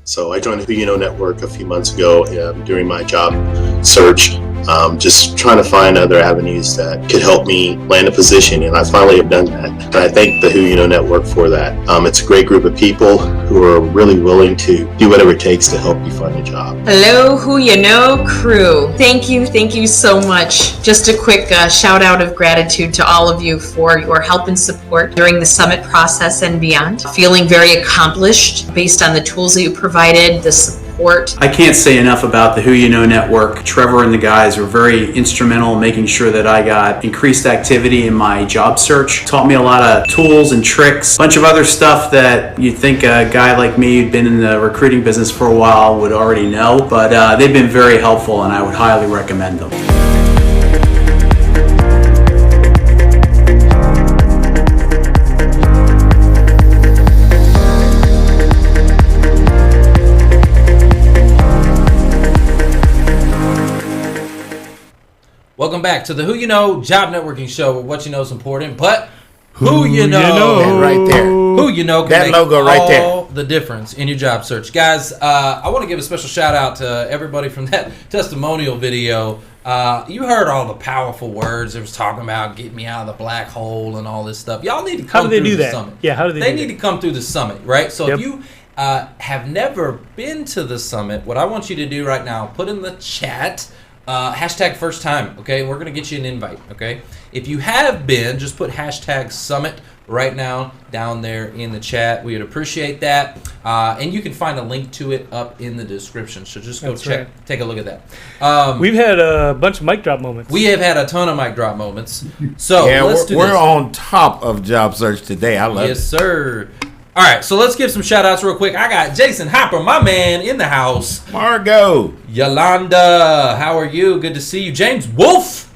Speaker 9: So I joined the Who You Know Network a few months ago during my job search, just trying to find other avenues that could help me land a position, and I finally have done that. And I thank the Who You Know Network for that. It's a great group of people who are really willing to do whatever it takes to help you find a job.
Speaker 10: Hello, Who You Know crew. Thank you so much. Just a quick shout out of gratitude to all of you for your help and support during the summit process and beyond. Feeling very accomplished based on the tools that you provided, the support.
Speaker 11: I can't say enough about the Who You Know Network. Trevor and the guys were very instrumental in making sure that I got increased activity in my job search. Taught me a lot of tools and tricks, a bunch of other stuff that you'd think a guy like me who'd been in the recruiting business for a while would already know, but they've been very helpful, and I would highly recommend them.
Speaker 2: Welcome back to the Who You Know Job Networking Show, where what you know is important, but who you know.
Speaker 3: That right there.
Speaker 2: Who you know can
Speaker 3: That
Speaker 2: make
Speaker 3: logo right there.
Speaker 2: all the difference in your job search. Guys, I want to give a special shout out to everybody from that testimonial video. You heard all the powerful words it was talking about, get me out of the black hole and all this stuff. Y'all need to come through the summit.
Speaker 4: Yeah, how do they do that?
Speaker 2: They need to come through the summit, right? So
Speaker 4: Yep.
Speaker 2: if you have never been to the summit, what I want you to do right now, put in the chat, hashtag first time, okay? We're going to get you an invite, okay? If you have been, just put hashtag summit right now down there in the chat. We would appreciate that. And you can find a link to it up in the description. So just go take a look at that.
Speaker 4: We've had a bunch of mic drop moments.
Speaker 2: We have had a ton of mic drop moments. So
Speaker 3: Yeah,
Speaker 2: let's do
Speaker 3: we're
Speaker 2: this.
Speaker 3: on top of job search today. I love
Speaker 2: Yes,
Speaker 3: it.
Speaker 2: sir. All right, so let's give some shout outs real quick. I got Jason Hopper, my man, in the house.
Speaker 3: Margot.
Speaker 2: Yolanda, how are you? Good to see you. James Wolf.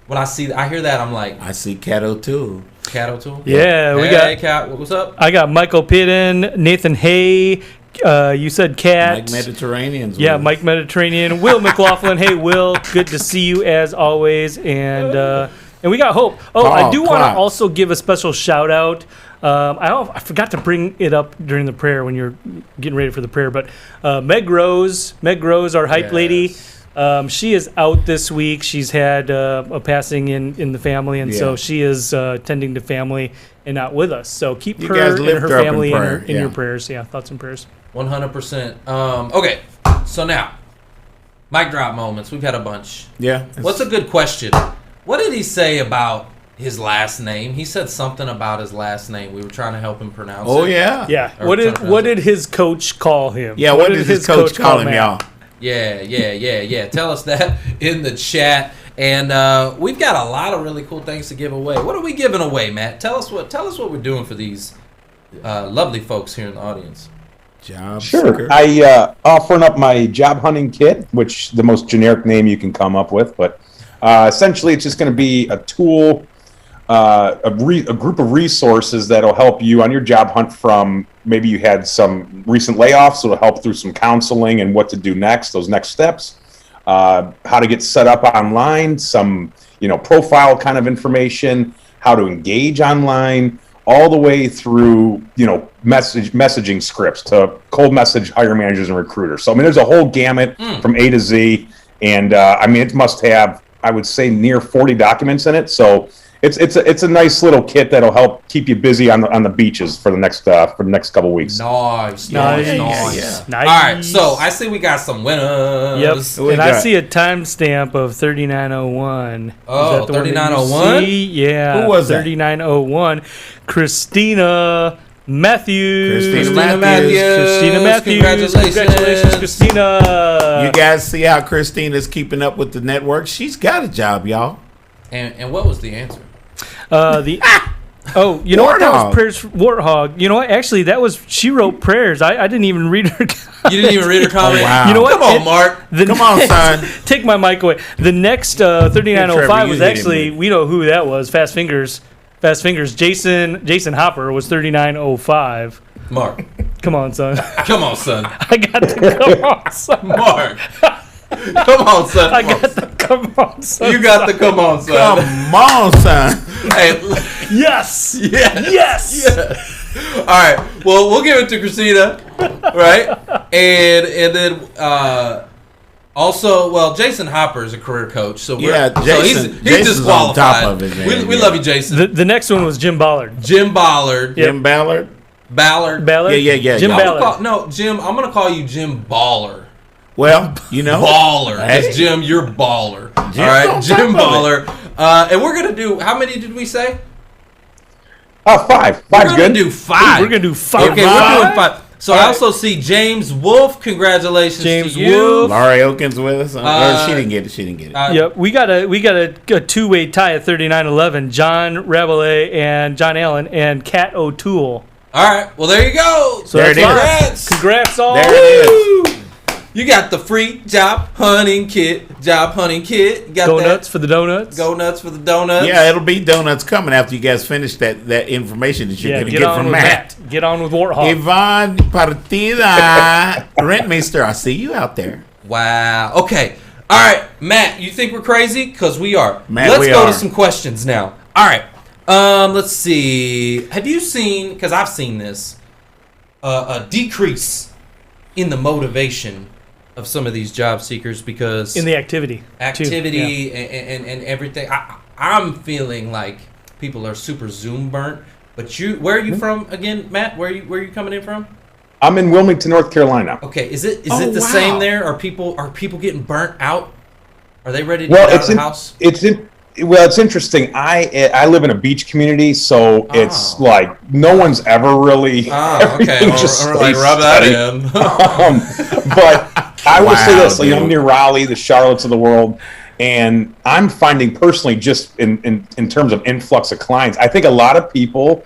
Speaker 2: When I hear that, I'm like,
Speaker 3: I see Cato too.
Speaker 2: Cattle Tool?
Speaker 4: Yeah, we
Speaker 2: Hey,
Speaker 4: got.
Speaker 2: Cat, what's up?
Speaker 4: I got Michael Pitten, Nathan Hay. You said Cat.
Speaker 3: Mike Mediterranean's
Speaker 4: Yeah,
Speaker 3: with us.
Speaker 4: Mike Mediterranean. Will McLaughlin. Hey, Will. Good to see you as always. And we got Hope. Oh, I do want to
Speaker 3: Clark.
Speaker 4: also give a special shout out. I forgot to bring it up during the prayer when you're getting ready for the prayer. But Meg Rose, our hype lady. She is out this week. She's had a passing in the family, and so
Speaker 3: Yeah.
Speaker 4: she is tending to family and not with us. So keep
Speaker 3: You
Speaker 4: her
Speaker 3: guys
Speaker 4: and
Speaker 3: lift
Speaker 4: her
Speaker 3: her up in
Speaker 4: family
Speaker 3: prayer,
Speaker 4: in your
Speaker 3: yeah.
Speaker 4: prayers. Yeah, thoughts and prayers.
Speaker 2: 100%. Okay, so now, mic drop moments. We've had a bunch.
Speaker 3: Yeah.
Speaker 2: What's a good question? What did he say about his last name? He said something about his last name. We were trying to help him pronounce
Speaker 3: Oh
Speaker 2: it.
Speaker 3: yeah.
Speaker 4: Yeah.
Speaker 2: Or
Speaker 4: What
Speaker 2: something
Speaker 4: did his coach call him?
Speaker 3: Yeah. What did his coach call him,
Speaker 4: Matt?
Speaker 3: y'all?
Speaker 2: Yeah. Tell us that in the chat. And we've got a lot of really cool things to give away. What are we giving away, Matt? Tell us what we're doing for these lovely folks here in the audience.
Speaker 3: Job
Speaker 8: Sure.
Speaker 3: seeker.
Speaker 8: I offering up my job hunting kit, which the most generic name you can come up with, but essentially it's just going to be a tool, a group of resources that'll help you on your job hunt. From maybe you had some recent layoffs, so it'll help through some counseling and what to do next, those next steps, how to get set up online, some profile kind of information, how to engage online, all the way through, messaging scripts to cold message hire managers and recruiters. So, I mean, there's a whole gamut from A to Z. And, it must have, I would say, near 40 documents in it. So it's a nice little kit that'll help keep you busy on the beaches for the next couple weeks.
Speaker 2: Nice.
Speaker 4: Nice.
Speaker 2: All right, so I see we got some winners.
Speaker 4: Yep. And I see a timestamp of 3901.
Speaker 2: Oh,
Speaker 4: Is that the one that you
Speaker 2: 3901?
Speaker 4: see? Yeah.
Speaker 3: Who was that?
Speaker 4: 3901. Christina Matthews.
Speaker 2: Christina Matthews.
Speaker 4: Congratulations, Christina.
Speaker 3: You guys see how Christina's keeping up with the network? She's got a job, y'all.
Speaker 2: And what was the answer?
Speaker 4: What? That was prayers for Warthog. You know what? Actually, she wrote prayers. I didn't even read her.
Speaker 2: You didn't even read her comment?
Speaker 3: Oh, wow.
Speaker 4: You know what?
Speaker 2: Come on, Mark.
Speaker 3: Come on, son.
Speaker 4: Take my mic away. The next 3905
Speaker 3: Trevor,
Speaker 4: was
Speaker 3: you hit
Speaker 4: actually,
Speaker 3: him.
Speaker 4: we know who that was. Fast Fingers. Jason Hopper was 3905.
Speaker 2: Mark.
Speaker 4: Come on, son.
Speaker 2: Come on, son.
Speaker 4: I got the come on, son.
Speaker 2: Mark. Come on, son.
Speaker 4: I got the come on, son.
Speaker 2: You got the come on, son.
Speaker 3: Come on, son.
Speaker 2: Hey,
Speaker 4: Yes.
Speaker 2: yes. All right. Well, we'll give it to Christina, right? And then also, well, Jason Hopper is a career coach, so
Speaker 3: Jason.
Speaker 2: he's
Speaker 3: Jason's
Speaker 2: disqualified.
Speaker 3: on top of it, man.
Speaker 2: We love you, Jason.
Speaker 4: The next one was Jim Ballard.
Speaker 2: Jim Ballard.
Speaker 3: Jim Ballard.
Speaker 2: Ballard.
Speaker 3: Yeah.
Speaker 4: Jim
Speaker 3: y'all.
Speaker 4: Ballard.
Speaker 2: Jim. I'm gonna call you Jim Baller.
Speaker 3: Well,
Speaker 2: Baller.
Speaker 3: Hey.
Speaker 2: Because Jim, you're baller.
Speaker 3: Jim's
Speaker 2: all right,
Speaker 3: on
Speaker 2: Jim
Speaker 3: top of
Speaker 2: Baller. And we're gonna do. How many did we say?
Speaker 8: 5.
Speaker 2: We're
Speaker 8: Five's
Speaker 2: gonna
Speaker 8: good.
Speaker 2: do 5.
Speaker 4: We're going to do 5.
Speaker 2: Okay, we're doing 5. So I also see James Wolf. Congratulations
Speaker 4: James
Speaker 2: to you.
Speaker 4: Wolf.
Speaker 3: Laurie Oakins with us. Or she didn't get it.
Speaker 4: Yep, we got a two-way tie at 3911. John Rabelais and John Allen and Kat O'Toole.
Speaker 2: All right. Well, there you go.
Speaker 4: So
Speaker 3: There
Speaker 4: that's
Speaker 3: it is.
Speaker 4: Congrats all.
Speaker 3: There it is.
Speaker 2: You got the free job hunting kit. You got
Speaker 4: Go
Speaker 2: that.
Speaker 4: nuts for the donuts.
Speaker 2: Go nuts for the donuts.
Speaker 3: Yeah, it'll be donuts coming after you guys finish that information that you're going to get
Speaker 4: on
Speaker 3: from
Speaker 4: with
Speaker 3: Matt.
Speaker 4: that. Get on with Warthog.
Speaker 3: Ivan Partida. Rentmeester, I see you out there.
Speaker 2: Wow. Okay. All right, Matt. You think we're crazy? Because we are.
Speaker 3: Matt,
Speaker 2: Let's
Speaker 3: we
Speaker 2: go
Speaker 3: are.
Speaker 2: to some questions now. All right. Let's see. Have you seen? Because I've seen this. A decrease in the motivation of some of these job seekers because
Speaker 4: in the activity
Speaker 2: and everything. I'm feeling like people are super Zoom burnt. But where are you from again, Matt? Where are you coming in from?
Speaker 8: I'm in Wilmington, North Carolina.
Speaker 2: Okay, is it the same there? Are people getting burnt out? Are they ready to
Speaker 8: Well,
Speaker 2: get out of the house?
Speaker 8: It's interesting. I live in a beach community, so it's like no one's ever really.
Speaker 2: Okay. Or like rub that in.
Speaker 8: But I will say this:
Speaker 3: dude.
Speaker 8: I'm near Raleigh, the Charlottes of the world, and I'm finding personally, just in terms of influx of clients, I think a lot of people,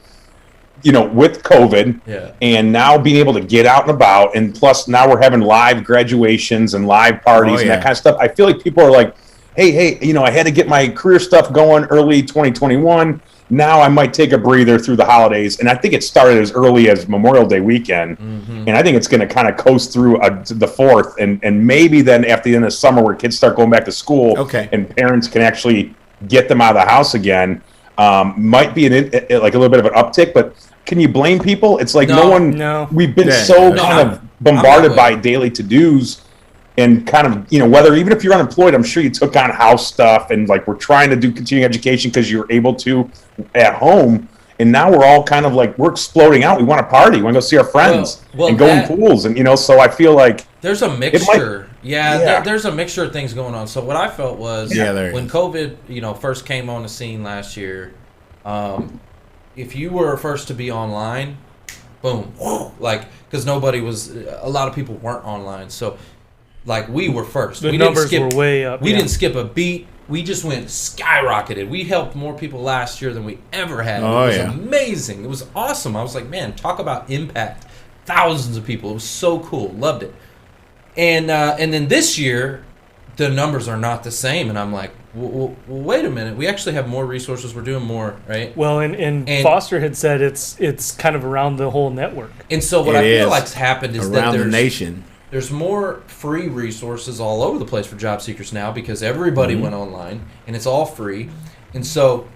Speaker 8: with COVID and now being able to get out and about, and plus now we're having live graduations and live parties and that kind of stuff. I feel like people are like, hey, I had to get my career stuff going early 2021. Now I might take a breather through the holidays. And I think it started as early as Memorial Day weekend. Mm-hmm. And I think it's going to kind of coast through the 4th. And maybe then after the end of summer where kids start going back to school and parents can actually get them out of the house again, might be like a little bit of an uptick. But can you blame people? It's like we've been kind of bombarded by daily to-dos. And kind of, whether even if you're unemployed, I'm sure you took on house stuff and like we're trying to do continuing education because you're able to at home. And now we're all kind of like, we're exploding out. We want to party. We want to go see our friends and go in pools. And, so I feel like
Speaker 2: there's a mixture. There's a mixture of things going on. So what I felt was when COVID, first came on the scene last year, if you were first to be online, boom, because a lot of people weren't online. So, like we were first.
Speaker 4: The numbers were way up.
Speaker 2: We didn't skip a beat. we just went skyrocketed. We helped more people last year than we ever had.
Speaker 3: Oh,
Speaker 2: it was
Speaker 3: yeah.
Speaker 2: amazing. It was awesome. I was like, man, talk about impact. Thousands of people. It was so cool. Loved it. And then this year, the numbers are not the same. And I'm like, well, wait a minute. We actually have more resources. We're doing more, right?
Speaker 4: Well, and Foster had said it's kind of around the whole network.
Speaker 2: And so what
Speaker 3: It
Speaker 2: I feel
Speaker 3: is.
Speaker 2: like's happened is
Speaker 3: Around
Speaker 2: that
Speaker 3: the nation.
Speaker 2: there's more free resources all over the place for job seekers now because everybody went online and it's all free. And so,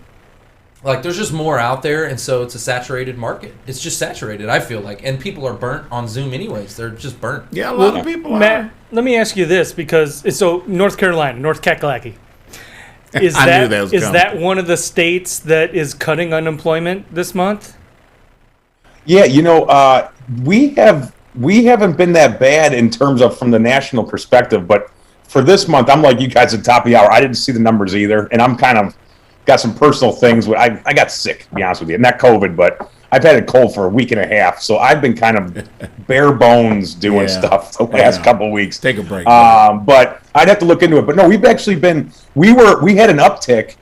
Speaker 2: like, there's just more out there, and so it's a saturated market. It's just saturated, I feel like. And people are burnt on Zoom anyways. They're just burnt.
Speaker 3: Yeah, a lot of people
Speaker 4: Matt,
Speaker 3: are.
Speaker 4: let me ask you this, because so North Carolina, North Kakalaki. Is
Speaker 3: I knew that was
Speaker 4: is
Speaker 3: coming.
Speaker 4: that one of the states that is cutting unemployment this month?
Speaker 8: Yeah, we haven't been that bad in terms of from the national perspective, but for this month, I'm like you guys at top of the hour. I didn't see the numbers either, and I'm kind of got some personal things. I got sick, to be honest with you, not COVID, but I've had a cold for a week and a half, so I've been kind of bare bones doing stuff the last couple of weeks.
Speaker 3: Take a break.
Speaker 8: But I'd have to look into it. But no, we've actually been we had an uptick,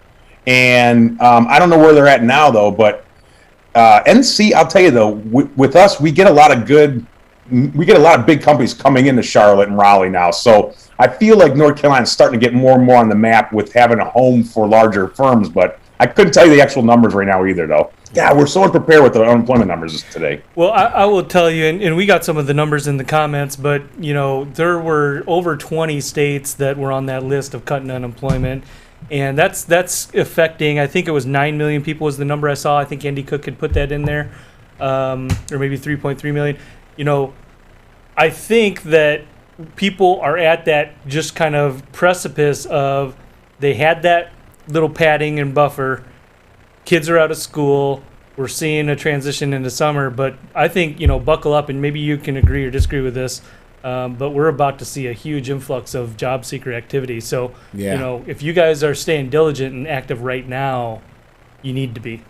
Speaker 8: and I don't know where they're at now though. But NC, I'll tell you though, with us, we get a lot of big companies coming into Charlotte and Raleigh now. So I feel like North Carolina is starting to get more and more on the map with having a home for larger firms. But I couldn't tell you the actual numbers right now either, though. Yeah, we're so unprepared with the unemployment numbers today.
Speaker 4: Well, I will tell you, and we got some of the numbers in the comments, but, there were over 20 states that were on that list of cutting unemployment. And that's affecting, I think it was 9 million people was the number I saw. I think Andy Cook had put that in there, or maybe 3.3 million. I think that people are at that just kind of precipice of they had that little padding and buffer. Kids are out of school. We're seeing a transition into summer, but I think, buckle up, and maybe you can agree or disagree with this, but we're about to see a huge influx of job seeker activity. So, if you guys are staying diligent and active right now, you need to be.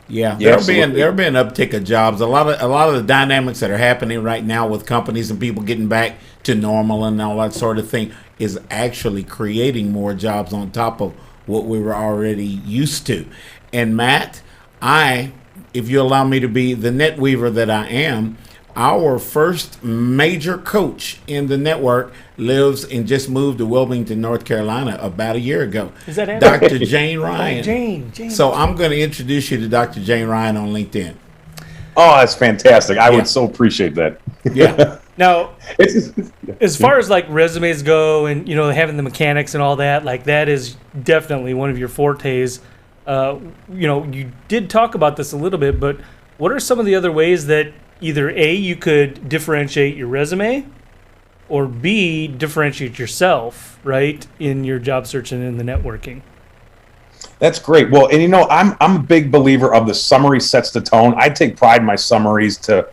Speaker 3: Yeah, there'll be an uptick of jobs. A lot of the dynamics that are happening right now with companies and people getting back to normal and all that sort of thing is actually creating more jobs on top of what we were already used to. And Matt, if you allow me to be the net weaver that I am, our first major coach in the network lives and just moved to Wilmington, North Carolina about a year ago.
Speaker 4: Is that
Speaker 3: Dr. Jane Ryan?
Speaker 4: Jane.
Speaker 3: So I'm going to introduce you to Dr. Jane Ryan on LinkedIn.
Speaker 8: Oh, that's fantastic. I would so appreciate that.
Speaker 3: Yeah.
Speaker 4: Now, as far as like resumes go and, having the mechanics and all that, like that is definitely one of your fortes. You did talk about this a little bit, but what are some of the other ways that either A, you could differentiate your resume, or B, differentiate yourself, right, in your job search and in the networking?
Speaker 8: That's great. Well, and I'm a big believer of the summary sets the tone. I take pride in my summaries to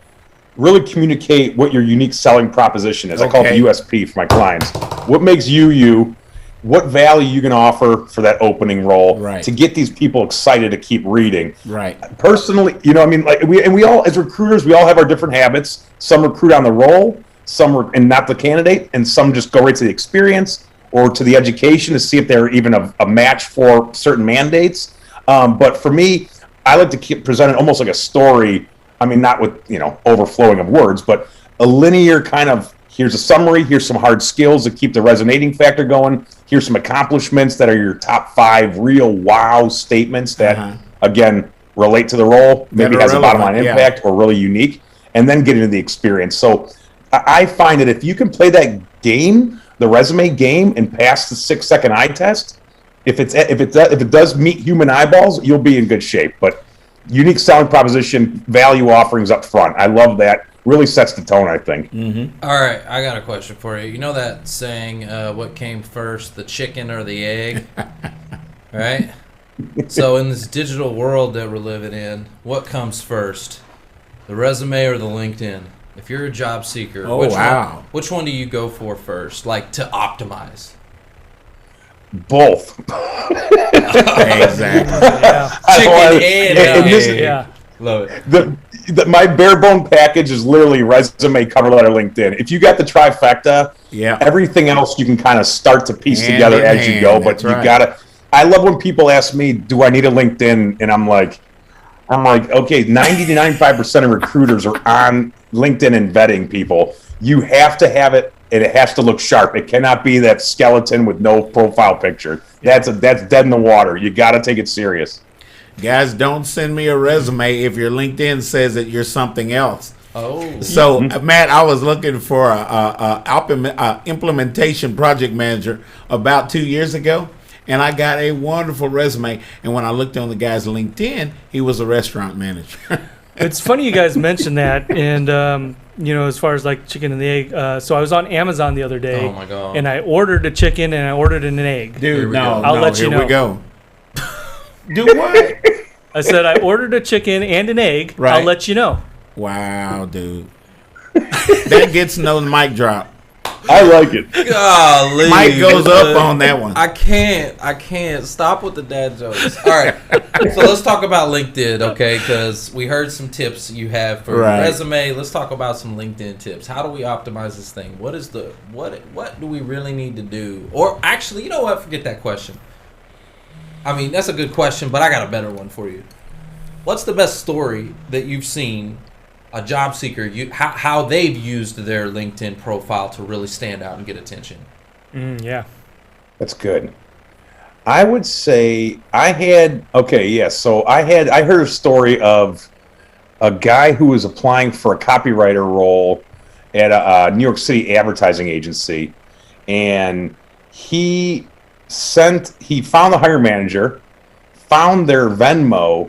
Speaker 8: really communicate what your unique selling proposition is. I call it the USP for my clients. What makes you? What value you can offer for that opening role to get these people excited to keep reading.
Speaker 3: Right.
Speaker 8: Personally, we all as recruiters, we all have our different habits. Some recruit on the role, and not the candidate, and some just go right to the experience or to the education to see if they're even a match for certain mandates. But for me, I like to keep presenting almost like a story. I mean, not with overflowing of words, but a linear kind of. Here's a summary. Here's some hard skills to keep the resonating factor going. Here's some accomplishments that are your top 5 real wow statements that, again, relate to the role, maybe has a bottom line impact or really unique, and then get into the experience. So I find that if you can play that game, the resume game, and pass the 6-second eye test, if it does meet human eyeballs, you'll be in good shape. But unique selling proposition, value offerings up front. I love that. Really sets the tone, I think.
Speaker 3: Mm-hmm.
Speaker 2: All right, I got a question for you. You know that saying, what came first, the chicken or the egg? Right? So in this digital world that we're living in, what comes first, the resume or the LinkedIn? If you're a job seeker, which one do you go for first, like to optimize?
Speaker 8: Both.
Speaker 3: Exactly.
Speaker 2: Chicken and egg.
Speaker 4: Yeah.
Speaker 2: Love it.
Speaker 8: My bare bone package is literally resume, cover letter, LinkedIn. If you got the trifecta, everything else you can kind of start to piece together as you go. But you gotta I love when people ask me, do I need a LinkedIn? And I'm like, okay, 90 to 95% of recruiters are on LinkedIn and vetting people. You have to have it, and it has to look sharp. It cannot be that skeleton with no profile picture. That's dead in the water. You got to take it serious.
Speaker 3: Guys, don't send me a resume if your LinkedIn says that you're something else.
Speaker 2: Oh.
Speaker 3: So, Matt, I was looking for a implementation project manager about 2 years ago, and I got a wonderful resume. And when I looked on the guy's LinkedIn, he was a restaurant manager.
Speaker 4: It's funny you guys mentioned that, and as far as like chicken and the egg. So I was on Amazon the other day.
Speaker 2: Oh my God.
Speaker 4: And I ordered a chicken and I ordered an egg.
Speaker 3: Dude,
Speaker 4: I'll let you know.
Speaker 3: Here we go. Do what?
Speaker 4: I said I ordered a chicken and an egg.
Speaker 3: Right.
Speaker 4: I'll let you know.
Speaker 3: Wow, dude. That gets no mic drop.
Speaker 8: I like it.
Speaker 2: Golly.
Speaker 3: Mike goes up on that one.
Speaker 2: I can't. Stop with the dad jokes. All right. So let's talk about LinkedIn, okay? Because we heard some tips you have for your resume. Let's talk about some LinkedIn tips. How do we optimize this thing? What do we really need to do? Or actually, you know what? Forget that question. I mean, that's a good question, but I got a better one for you. What's the best story that you've seen a job seeker, how they've used their LinkedIn profile to really stand out and get attention?
Speaker 4: Yeah.
Speaker 8: That's good. I would say I heard a story of a guy who was applying for a copywriter role at a New York City advertising agency, and he found the hiring manager, found their Venmo,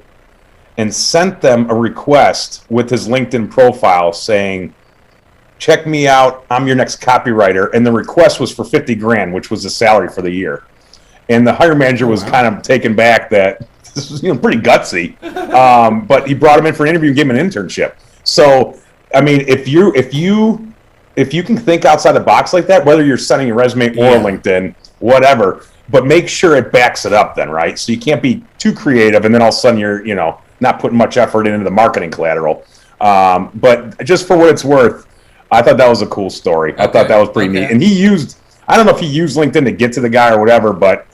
Speaker 8: and sent them a request with his LinkedIn profile saying, check me out, I'm your next copywriter. And the request was for $50,000, which was the salary for the year. And the hiring manager was kind of taken back that this was pretty gutsy. But he brought him in for an interview and gave him an internship. So, I mean, if you can think outside the box like that, whether you're sending a resume or LinkedIn, whatever, but make sure it backs it up then, right? So you can't be too creative and then all of a sudden you're, not putting much effort into the marketing collateral. But just for what it's worth, I thought that was a cool story. I thought that was pretty neat. And I don't know if he used LinkedIn to get to the guy or whatever, but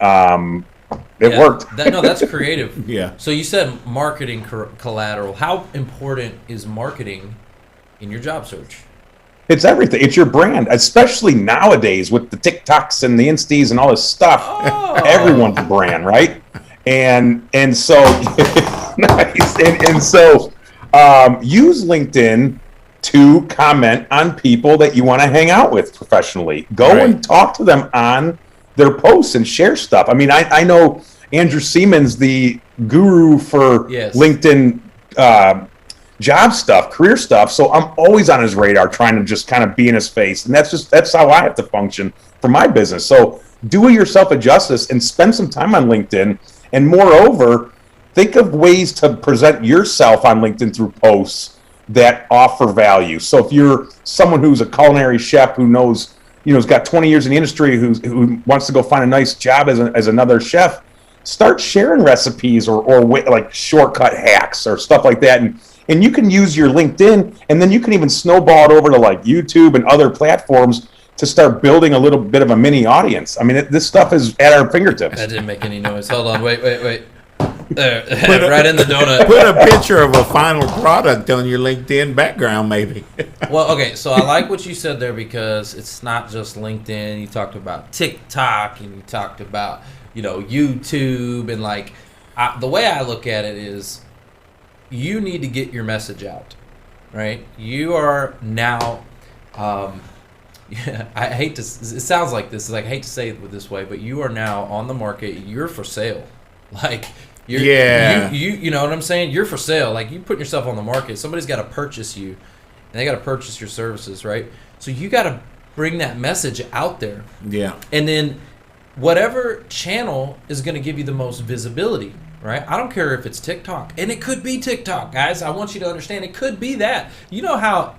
Speaker 8: it worked.
Speaker 2: That's creative.
Speaker 3: Yeah.
Speaker 2: So you said marketing collateral. How important is marketing in your job search?
Speaker 8: It's everything. It's your brand, especially nowadays with the TikToks and the Instas and all this stuff. Oh. Everyone's a brand, right? And so nice. And so use LinkedIn to comment on people that you want to hang out with professionally. Go and talk to them on their posts and share stuff. I mean, I know Andrew Siemens, the guru for LinkedIn job stuff, career stuff. So I'm always on his radar trying to just kind of be in his face. And that's how I have to function for my business. So do yourself a justice and spend some time on LinkedIn. And moreover, think of ways to present yourself on LinkedIn through posts that offer value. So if you're someone who's a culinary chef who knows, has got 20 years in the industry, who wants to go find a nice job as another chef, start sharing recipes or like shortcut hacks or stuff like that. And you can use your LinkedIn, and then you can even snowball it over to like YouTube and other platforms to start building a little bit of a mini audience. I mean, this stuff is at our fingertips.
Speaker 2: That didn't make any noise. Hold on. Wait. There, right in the donut.
Speaker 3: Put a picture of a final product on your LinkedIn background, maybe.
Speaker 2: Well, okay, so I like what you said there because it's not just LinkedIn. You talked about TikTok and you talked about, YouTube and the way I look at it is you need to get your message out, right? You are now, I hate to, it sounds like this, I hate to say it this way, but you are now on the market. You're for sale. You know what I'm saying? You're for sale. Like, you put yourself on the market. Somebody's got to purchase you, and they got to purchase your services, right? So you got to bring that message out there.
Speaker 3: Yeah.
Speaker 2: And then whatever channel is going to give you the most visibility, right? I don't care if it's TikTok, and it could be TikTok, guys. I want you to understand it could be that. You know how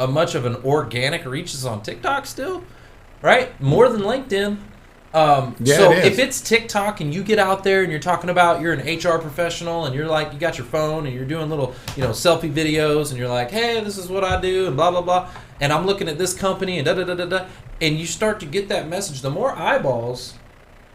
Speaker 2: much of an organic reach is on TikTok still, right? More than LinkedIn. So if it's TikTok and you get out there and you're talking about you're an HR professional and you're like, you got your phone and you're doing little, selfie videos and you're like, hey, this is what I do and blah, blah, blah. And I'm looking at this company and da, da, da, da, da. And you start to get that message. The more eyeballs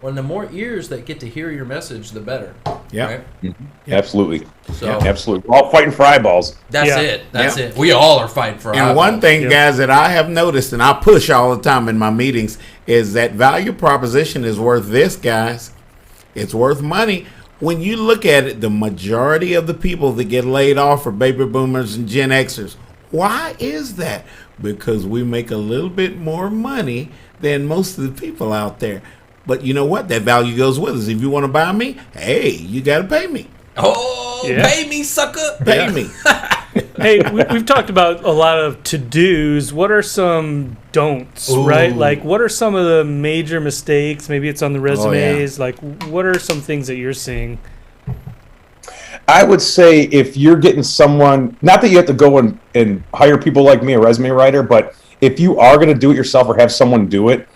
Speaker 2: Well, the more ears that get to hear your message, the better.
Speaker 3: Yeah.
Speaker 2: Right?
Speaker 8: Absolutely.
Speaker 2: So
Speaker 8: Absolutely. We're all fighting for eyeballs.
Speaker 2: that's
Speaker 4: Yeah.
Speaker 2: it. That's it. We all are fighting for
Speaker 3: And one thing,
Speaker 4: Yep.
Speaker 3: guys, that I have noticed, and I push all the time in my meetings, is that value proposition is worth this, guys. It's worth money. When you look at it, the majority of the people that get laid off are baby boomers and Gen Xers. Why is that? Because we make a little bit more money than most of the people out there. But you know what? That value goes with us. If you want to buy me, hey, you got to pay me.
Speaker 2: Oh,
Speaker 4: Yeah.
Speaker 2: pay me, sucker.
Speaker 3: Pay me.
Speaker 4: Hey, we've talked about a lot of to-dos. What are some don'ts,
Speaker 2: Ooh.
Speaker 4: right? Like, what are some of the major mistakes? Maybe it's on the resumes. Like, what are some things that you're seeing?
Speaker 8: I would say if you're getting someone, not that you have to go and hire people like me, a resume writer, but if you are going to do it yourself or have someone do it,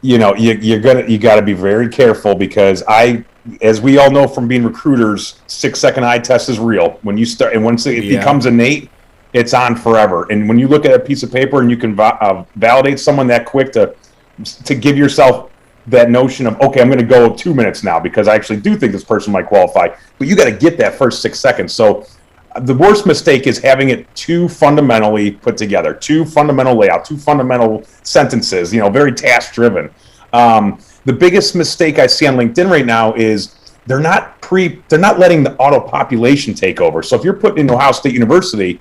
Speaker 8: you know, you got to be very careful, because as we all know from being recruiters, 6-second eye test is real. When you start, and once it becomes innate, it's on forever. And when you look at a piece of paper and you can validate someone that quick to give yourself that notion of, okay, I'm going to go 2 minutes now because I actually do think this person might qualify. But you got to get that first 6 seconds. So the worst mistake is having it too fundamentally put together, too fundamental layout, too fundamental sentences, very task driven. The biggest mistake I see on LinkedIn right now is they're not letting the auto population take over. So if you're putting in Ohio State University,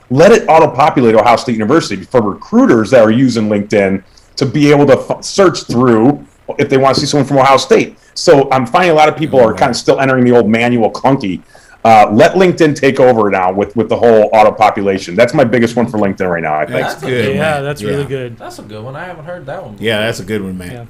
Speaker 8: let it auto populate Ohio State University for recruiters that are using LinkedIn to be able to search through if they want to see someone from Ohio State. So I'm finding a lot of people are kind of still entering the old manual clunky. Let LinkedIn take over now with the whole auto population. That's my biggest one for LinkedIn right now, I think.
Speaker 3: That's good.
Speaker 4: Yeah,
Speaker 3: man.
Speaker 4: that's really good.
Speaker 2: That's a good one. I haven't heard that one before.
Speaker 3: Yeah, that's a good one, man.
Speaker 4: Yeah.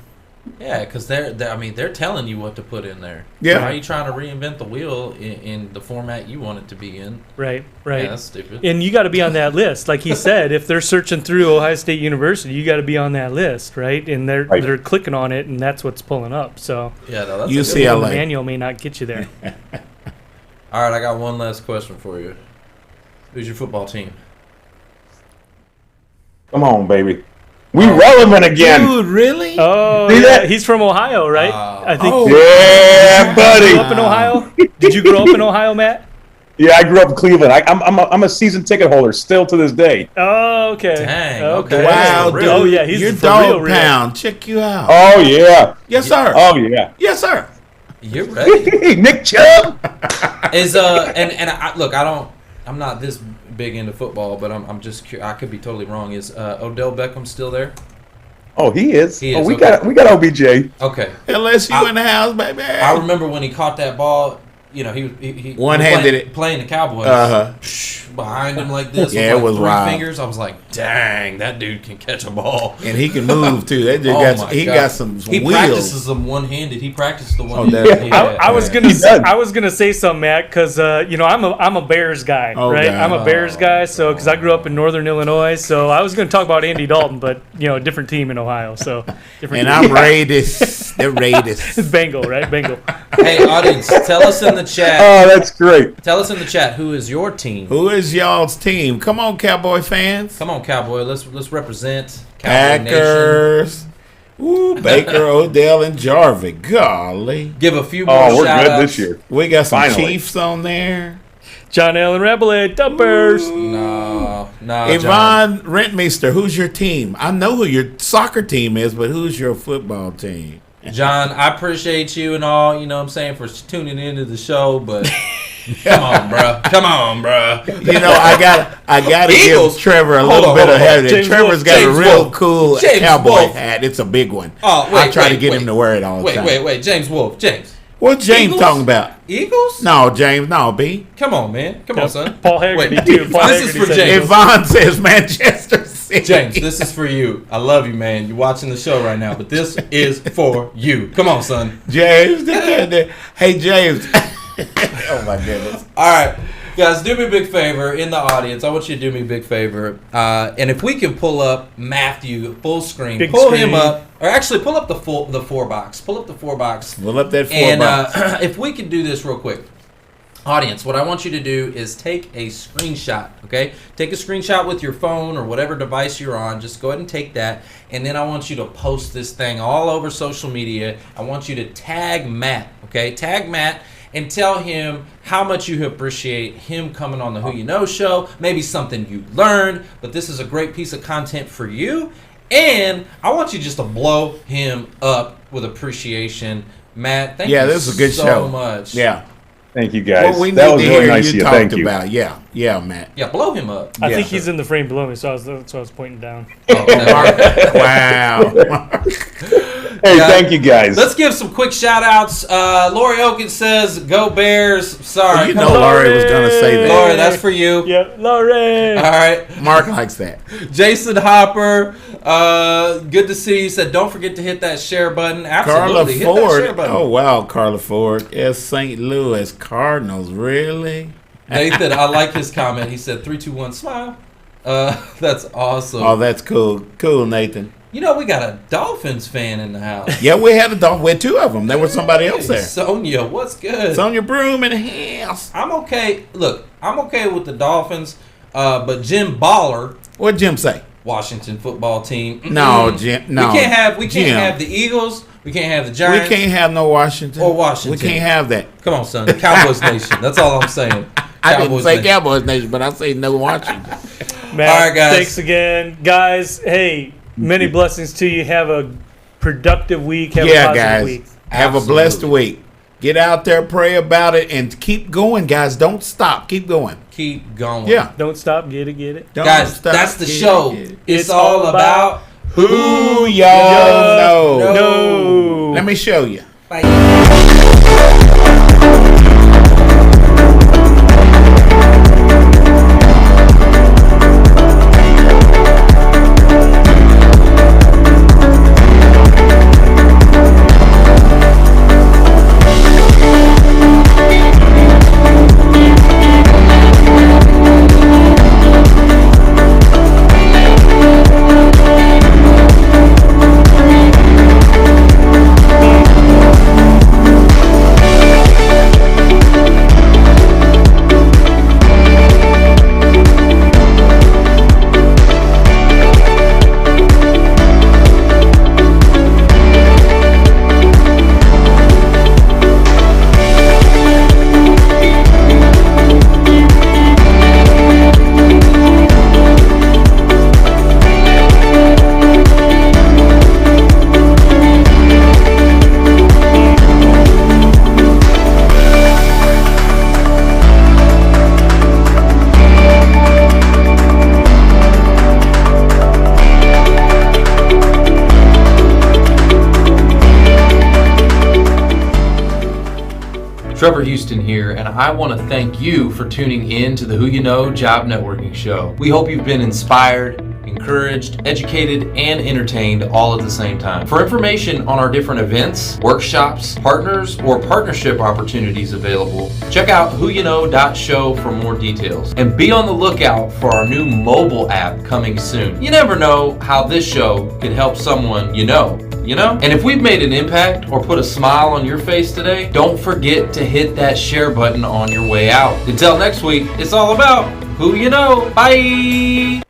Speaker 2: Yeah, because they're telling you what to put in there.
Speaker 3: Yeah.
Speaker 2: Why are you trying to reinvent the wheel in the format you want it to be in?
Speaker 4: Right.
Speaker 2: Yeah, that's stupid.
Speaker 4: And you got to be on that list. Like he said, if they're searching through Ohio State University, you got to be on that list, right? And they're clicking on it, and that's what's pulling up. So
Speaker 2: Yeah, no, that's
Speaker 3: UCLA.
Speaker 4: the manual may not get you there.
Speaker 2: All right, I got one last question for you. Who's your football team?
Speaker 8: Come on, baby. We relevant again.
Speaker 3: Dude, really?
Speaker 4: Oh,
Speaker 8: See
Speaker 4: yeah.
Speaker 8: that?
Speaker 4: He's from Ohio, right? I think.
Speaker 8: Yeah,
Speaker 4: Did you grow
Speaker 8: buddy.
Speaker 4: up in Ohio? Did you grow up in Ohio, Matt?
Speaker 8: Yeah, I grew up in Cleveland. I'm a season ticket holder still to this day.
Speaker 4: Oh, okay.
Speaker 2: Dang,
Speaker 4: Okay.
Speaker 2: okay.
Speaker 3: Wow,
Speaker 2: For
Speaker 3: dude.
Speaker 2: real.
Speaker 4: Oh, yeah, he's
Speaker 3: your
Speaker 4: for
Speaker 3: dog
Speaker 4: real.
Speaker 3: pound. Check you out.
Speaker 8: Oh yeah.
Speaker 3: Yes, sir.
Speaker 8: Oh yeah.
Speaker 3: Yes, sir.
Speaker 2: You're ready.
Speaker 8: Nick Chubb.
Speaker 2: Look, I'm not this big into football, but I'm just curious. I could be totally wrong. Is Odell Beckham still there?
Speaker 8: Oh, he is.
Speaker 2: He
Speaker 8: Oh,
Speaker 2: is,
Speaker 8: we
Speaker 2: okay.
Speaker 8: got OBJ.
Speaker 2: Okay.
Speaker 3: LSU in the house, baby.
Speaker 2: I remember when he caught that ball. He
Speaker 3: One-handed it.
Speaker 2: playing the Cowboys. Behind him like this.
Speaker 3: Yeah,
Speaker 2: with
Speaker 3: it was
Speaker 2: three
Speaker 3: wild.
Speaker 2: fingers. I was like, dang, that dude can catch a ball.
Speaker 3: And he can move too. That dude got some
Speaker 2: He
Speaker 3: wheels.
Speaker 2: practices them one-handed. He practiced the
Speaker 3: that-
Speaker 2: one-handed.
Speaker 4: I was gonna say something, Matt, because I'm a Bears guy,
Speaker 3: Oh,
Speaker 4: right?
Speaker 3: God.
Speaker 4: I'm a Bears guy, so because I grew up in Northern Illinois, so I was gonna talk about Andy Dalton, but a different team in Ohio, so different.
Speaker 3: And I'm Raiders. The Raiders.
Speaker 4: Bengal, right? Bengal.
Speaker 2: Hey, audience, tell us in the chat.
Speaker 8: Oh, that's great.
Speaker 2: Tell us in the chat who is your team.
Speaker 3: Who is y'all's team? Come on, Cowboy fans.
Speaker 2: Come on, Cowboy. Let's represent Cowboy Nation.
Speaker 3: Packers. Ooh, Baker, Odell, and Jarvis. Golly.
Speaker 2: Give a few more
Speaker 8: Oh, we're
Speaker 2: shout
Speaker 8: good
Speaker 2: outs.
Speaker 8: this year.
Speaker 3: We got some
Speaker 8: Finally.
Speaker 3: Chiefs on there.
Speaker 4: John Allen Rabelais, Dumpers.
Speaker 2: No, John.
Speaker 3: Yvonne Rentmeester, who's your team? I know who your soccer team is, but who's your football team?
Speaker 2: John, I appreciate you and all, you know what I'm saying, for tuning into the show, but come on, bro. Come on, bro.
Speaker 3: I gotta
Speaker 2: Eagles?
Speaker 3: give Trevor a
Speaker 2: Hold
Speaker 3: little
Speaker 2: on,
Speaker 3: bit
Speaker 2: hold
Speaker 3: of
Speaker 2: on.
Speaker 3: head.
Speaker 4: James
Speaker 3: Trevor's
Speaker 4: Wolfe.
Speaker 3: got a
Speaker 2: James
Speaker 3: real
Speaker 2: Wolfe.
Speaker 3: cool
Speaker 2: James
Speaker 3: cowboy
Speaker 2: Wolfe.
Speaker 3: hat. It's a big one.
Speaker 2: Oh,
Speaker 3: I try to get him to wear it all the time.
Speaker 2: Wait. James Wolfe. James.
Speaker 3: What's James
Speaker 2: Eagles?
Speaker 3: talking about?
Speaker 2: Eagles?
Speaker 3: No, James. No, B.
Speaker 2: Come on, man. Come on, son.
Speaker 4: Paul Haggerty,
Speaker 2: Wait,
Speaker 4: too. Paul
Speaker 2: this is
Speaker 4: Haggerty
Speaker 2: for
Speaker 4: said
Speaker 2: James.
Speaker 3: Yvonne says Manchester City.
Speaker 2: James, this is for you. I love you, man. You're watching the show right now, but this is for you. Come on, son.
Speaker 3: James. Hey, James. Oh, my goodness.
Speaker 2: All right. Guys, do me a big favor in the audience. I want you to do me a big favor. And if we can pull up Matthew full screen,
Speaker 4: Big
Speaker 2: pull
Speaker 4: screen.
Speaker 2: him up. Or actually, pull up the 4 box. Pull up the 4 box.
Speaker 3: Pull up that 4
Speaker 2: And
Speaker 3: box.
Speaker 2: if we can do this real quick. Audience, what I want you to do is take a screenshot, okay? Take a screenshot with your phone or whatever device you're on. Just go ahead and take that, and then I want you to post this thing all over social media. I want you to tag Matt, okay? Tag Matt and tell him how much you appreciate him coming on the Who You Know show, maybe something you learned, but this is a great piece of content for you, and I want you just to blow him up with appreciation. Matt, thank you
Speaker 3: this is a good
Speaker 2: so
Speaker 3: show.
Speaker 2: much.
Speaker 3: Yeah.
Speaker 8: Thank you, guys.
Speaker 3: What we
Speaker 8: that
Speaker 3: need
Speaker 8: was
Speaker 3: to
Speaker 8: really
Speaker 3: hear
Speaker 8: nice of
Speaker 3: you
Speaker 8: you.
Speaker 3: talked
Speaker 8: Thank you.
Speaker 3: about. Yeah, Matt.
Speaker 2: Yeah, blow him up.
Speaker 4: I
Speaker 3: Yeah.
Speaker 4: think he's in the frame below me, so that's why I was pointing down.
Speaker 3: Wow.
Speaker 8: Hey,
Speaker 2: Yeah.
Speaker 8: thank you, guys.
Speaker 2: Let's give some quick shout outs. Lori Oken says, "Go Bears." Sorry.
Speaker 3: You
Speaker 2: come
Speaker 3: know
Speaker 2: on.
Speaker 3: Laurie was going to say that.
Speaker 2: Lori, that's for you.
Speaker 4: Yeah, Laurie.
Speaker 2: All right.
Speaker 3: Mark likes that.
Speaker 2: Jason Hopper, good to see you. Said, don't forget to hit that share button.
Speaker 3: Carla
Speaker 2: Absolutely. Hit that share
Speaker 3: Ford.
Speaker 2: button.
Speaker 3: Oh, wow, Carla Ford. Yes, St. Louis Cardinals. Really?
Speaker 2: Nathan, I like his comment. He said, 3, 2, 1, smile. That's awesome.
Speaker 3: Oh, that's cool. Cool, Nathan.
Speaker 2: You know, we got a Dolphins fan in the house.
Speaker 3: Yeah, we had we had 2 of them. There was somebody else there.
Speaker 2: Sonia, what's good?
Speaker 3: Sonia Broom in the house.
Speaker 2: I'm okay. Look, I'm okay with the Dolphins, but Jim Baller,
Speaker 3: What'd Jim say?
Speaker 2: Washington football team.
Speaker 3: No, Jim. No.
Speaker 2: We can't
Speaker 3: Jim.
Speaker 2: have the Eagles. We can't have the
Speaker 3: We
Speaker 2: Giants.
Speaker 3: can't have no Washington.
Speaker 2: Or Washington.
Speaker 3: We can't have that.
Speaker 2: Come on, son. Cowboys Nation. That's all I'm saying.
Speaker 3: I didn't
Speaker 2: Cowboys
Speaker 3: say
Speaker 2: Nation.
Speaker 3: Cowboys Nation, but I say no Washington.
Speaker 4: Matt,
Speaker 2: All right, guys.
Speaker 4: thanks again. Guys, hey, many blessings to you. Have a productive week. Have a
Speaker 3: Yeah,
Speaker 4: positive
Speaker 3: guys.
Speaker 4: week.
Speaker 3: Have a blessed week. Get out there, pray about it, and keep going, guys. Don't stop. Keep going.
Speaker 2: Keep going.
Speaker 3: Yeah.
Speaker 4: Don't stop. Get it.
Speaker 3: Don't
Speaker 2: Guys,
Speaker 3: stop.
Speaker 2: that's the
Speaker 3: Get it,
Speaker 2: show.
Speaker 3: get it.
Speaker 2: It's all about
Speaker 3: Who y'all know.
Speaker 4: No.
Speaker 3: Let me show you.
Speaker 2: Bye.
Speaker 6: Trevor Houston here, and I want to thank you for tuning in to the Who You Know Job Networking Show. We hope you've been inspired, encouraged, educated, and entertained all at the same time. For information on our different events, workshops, partners, or partnership opportunities available, check out whoyouknow.show for more details. And be on the lookout for our new mobile app coming soon. You never know how this show could help someone you know? And if we've made an impact or put a smile on your face today, don't forget to hit that share button on your way out. Until next week, it's all about Who You Know. Bye!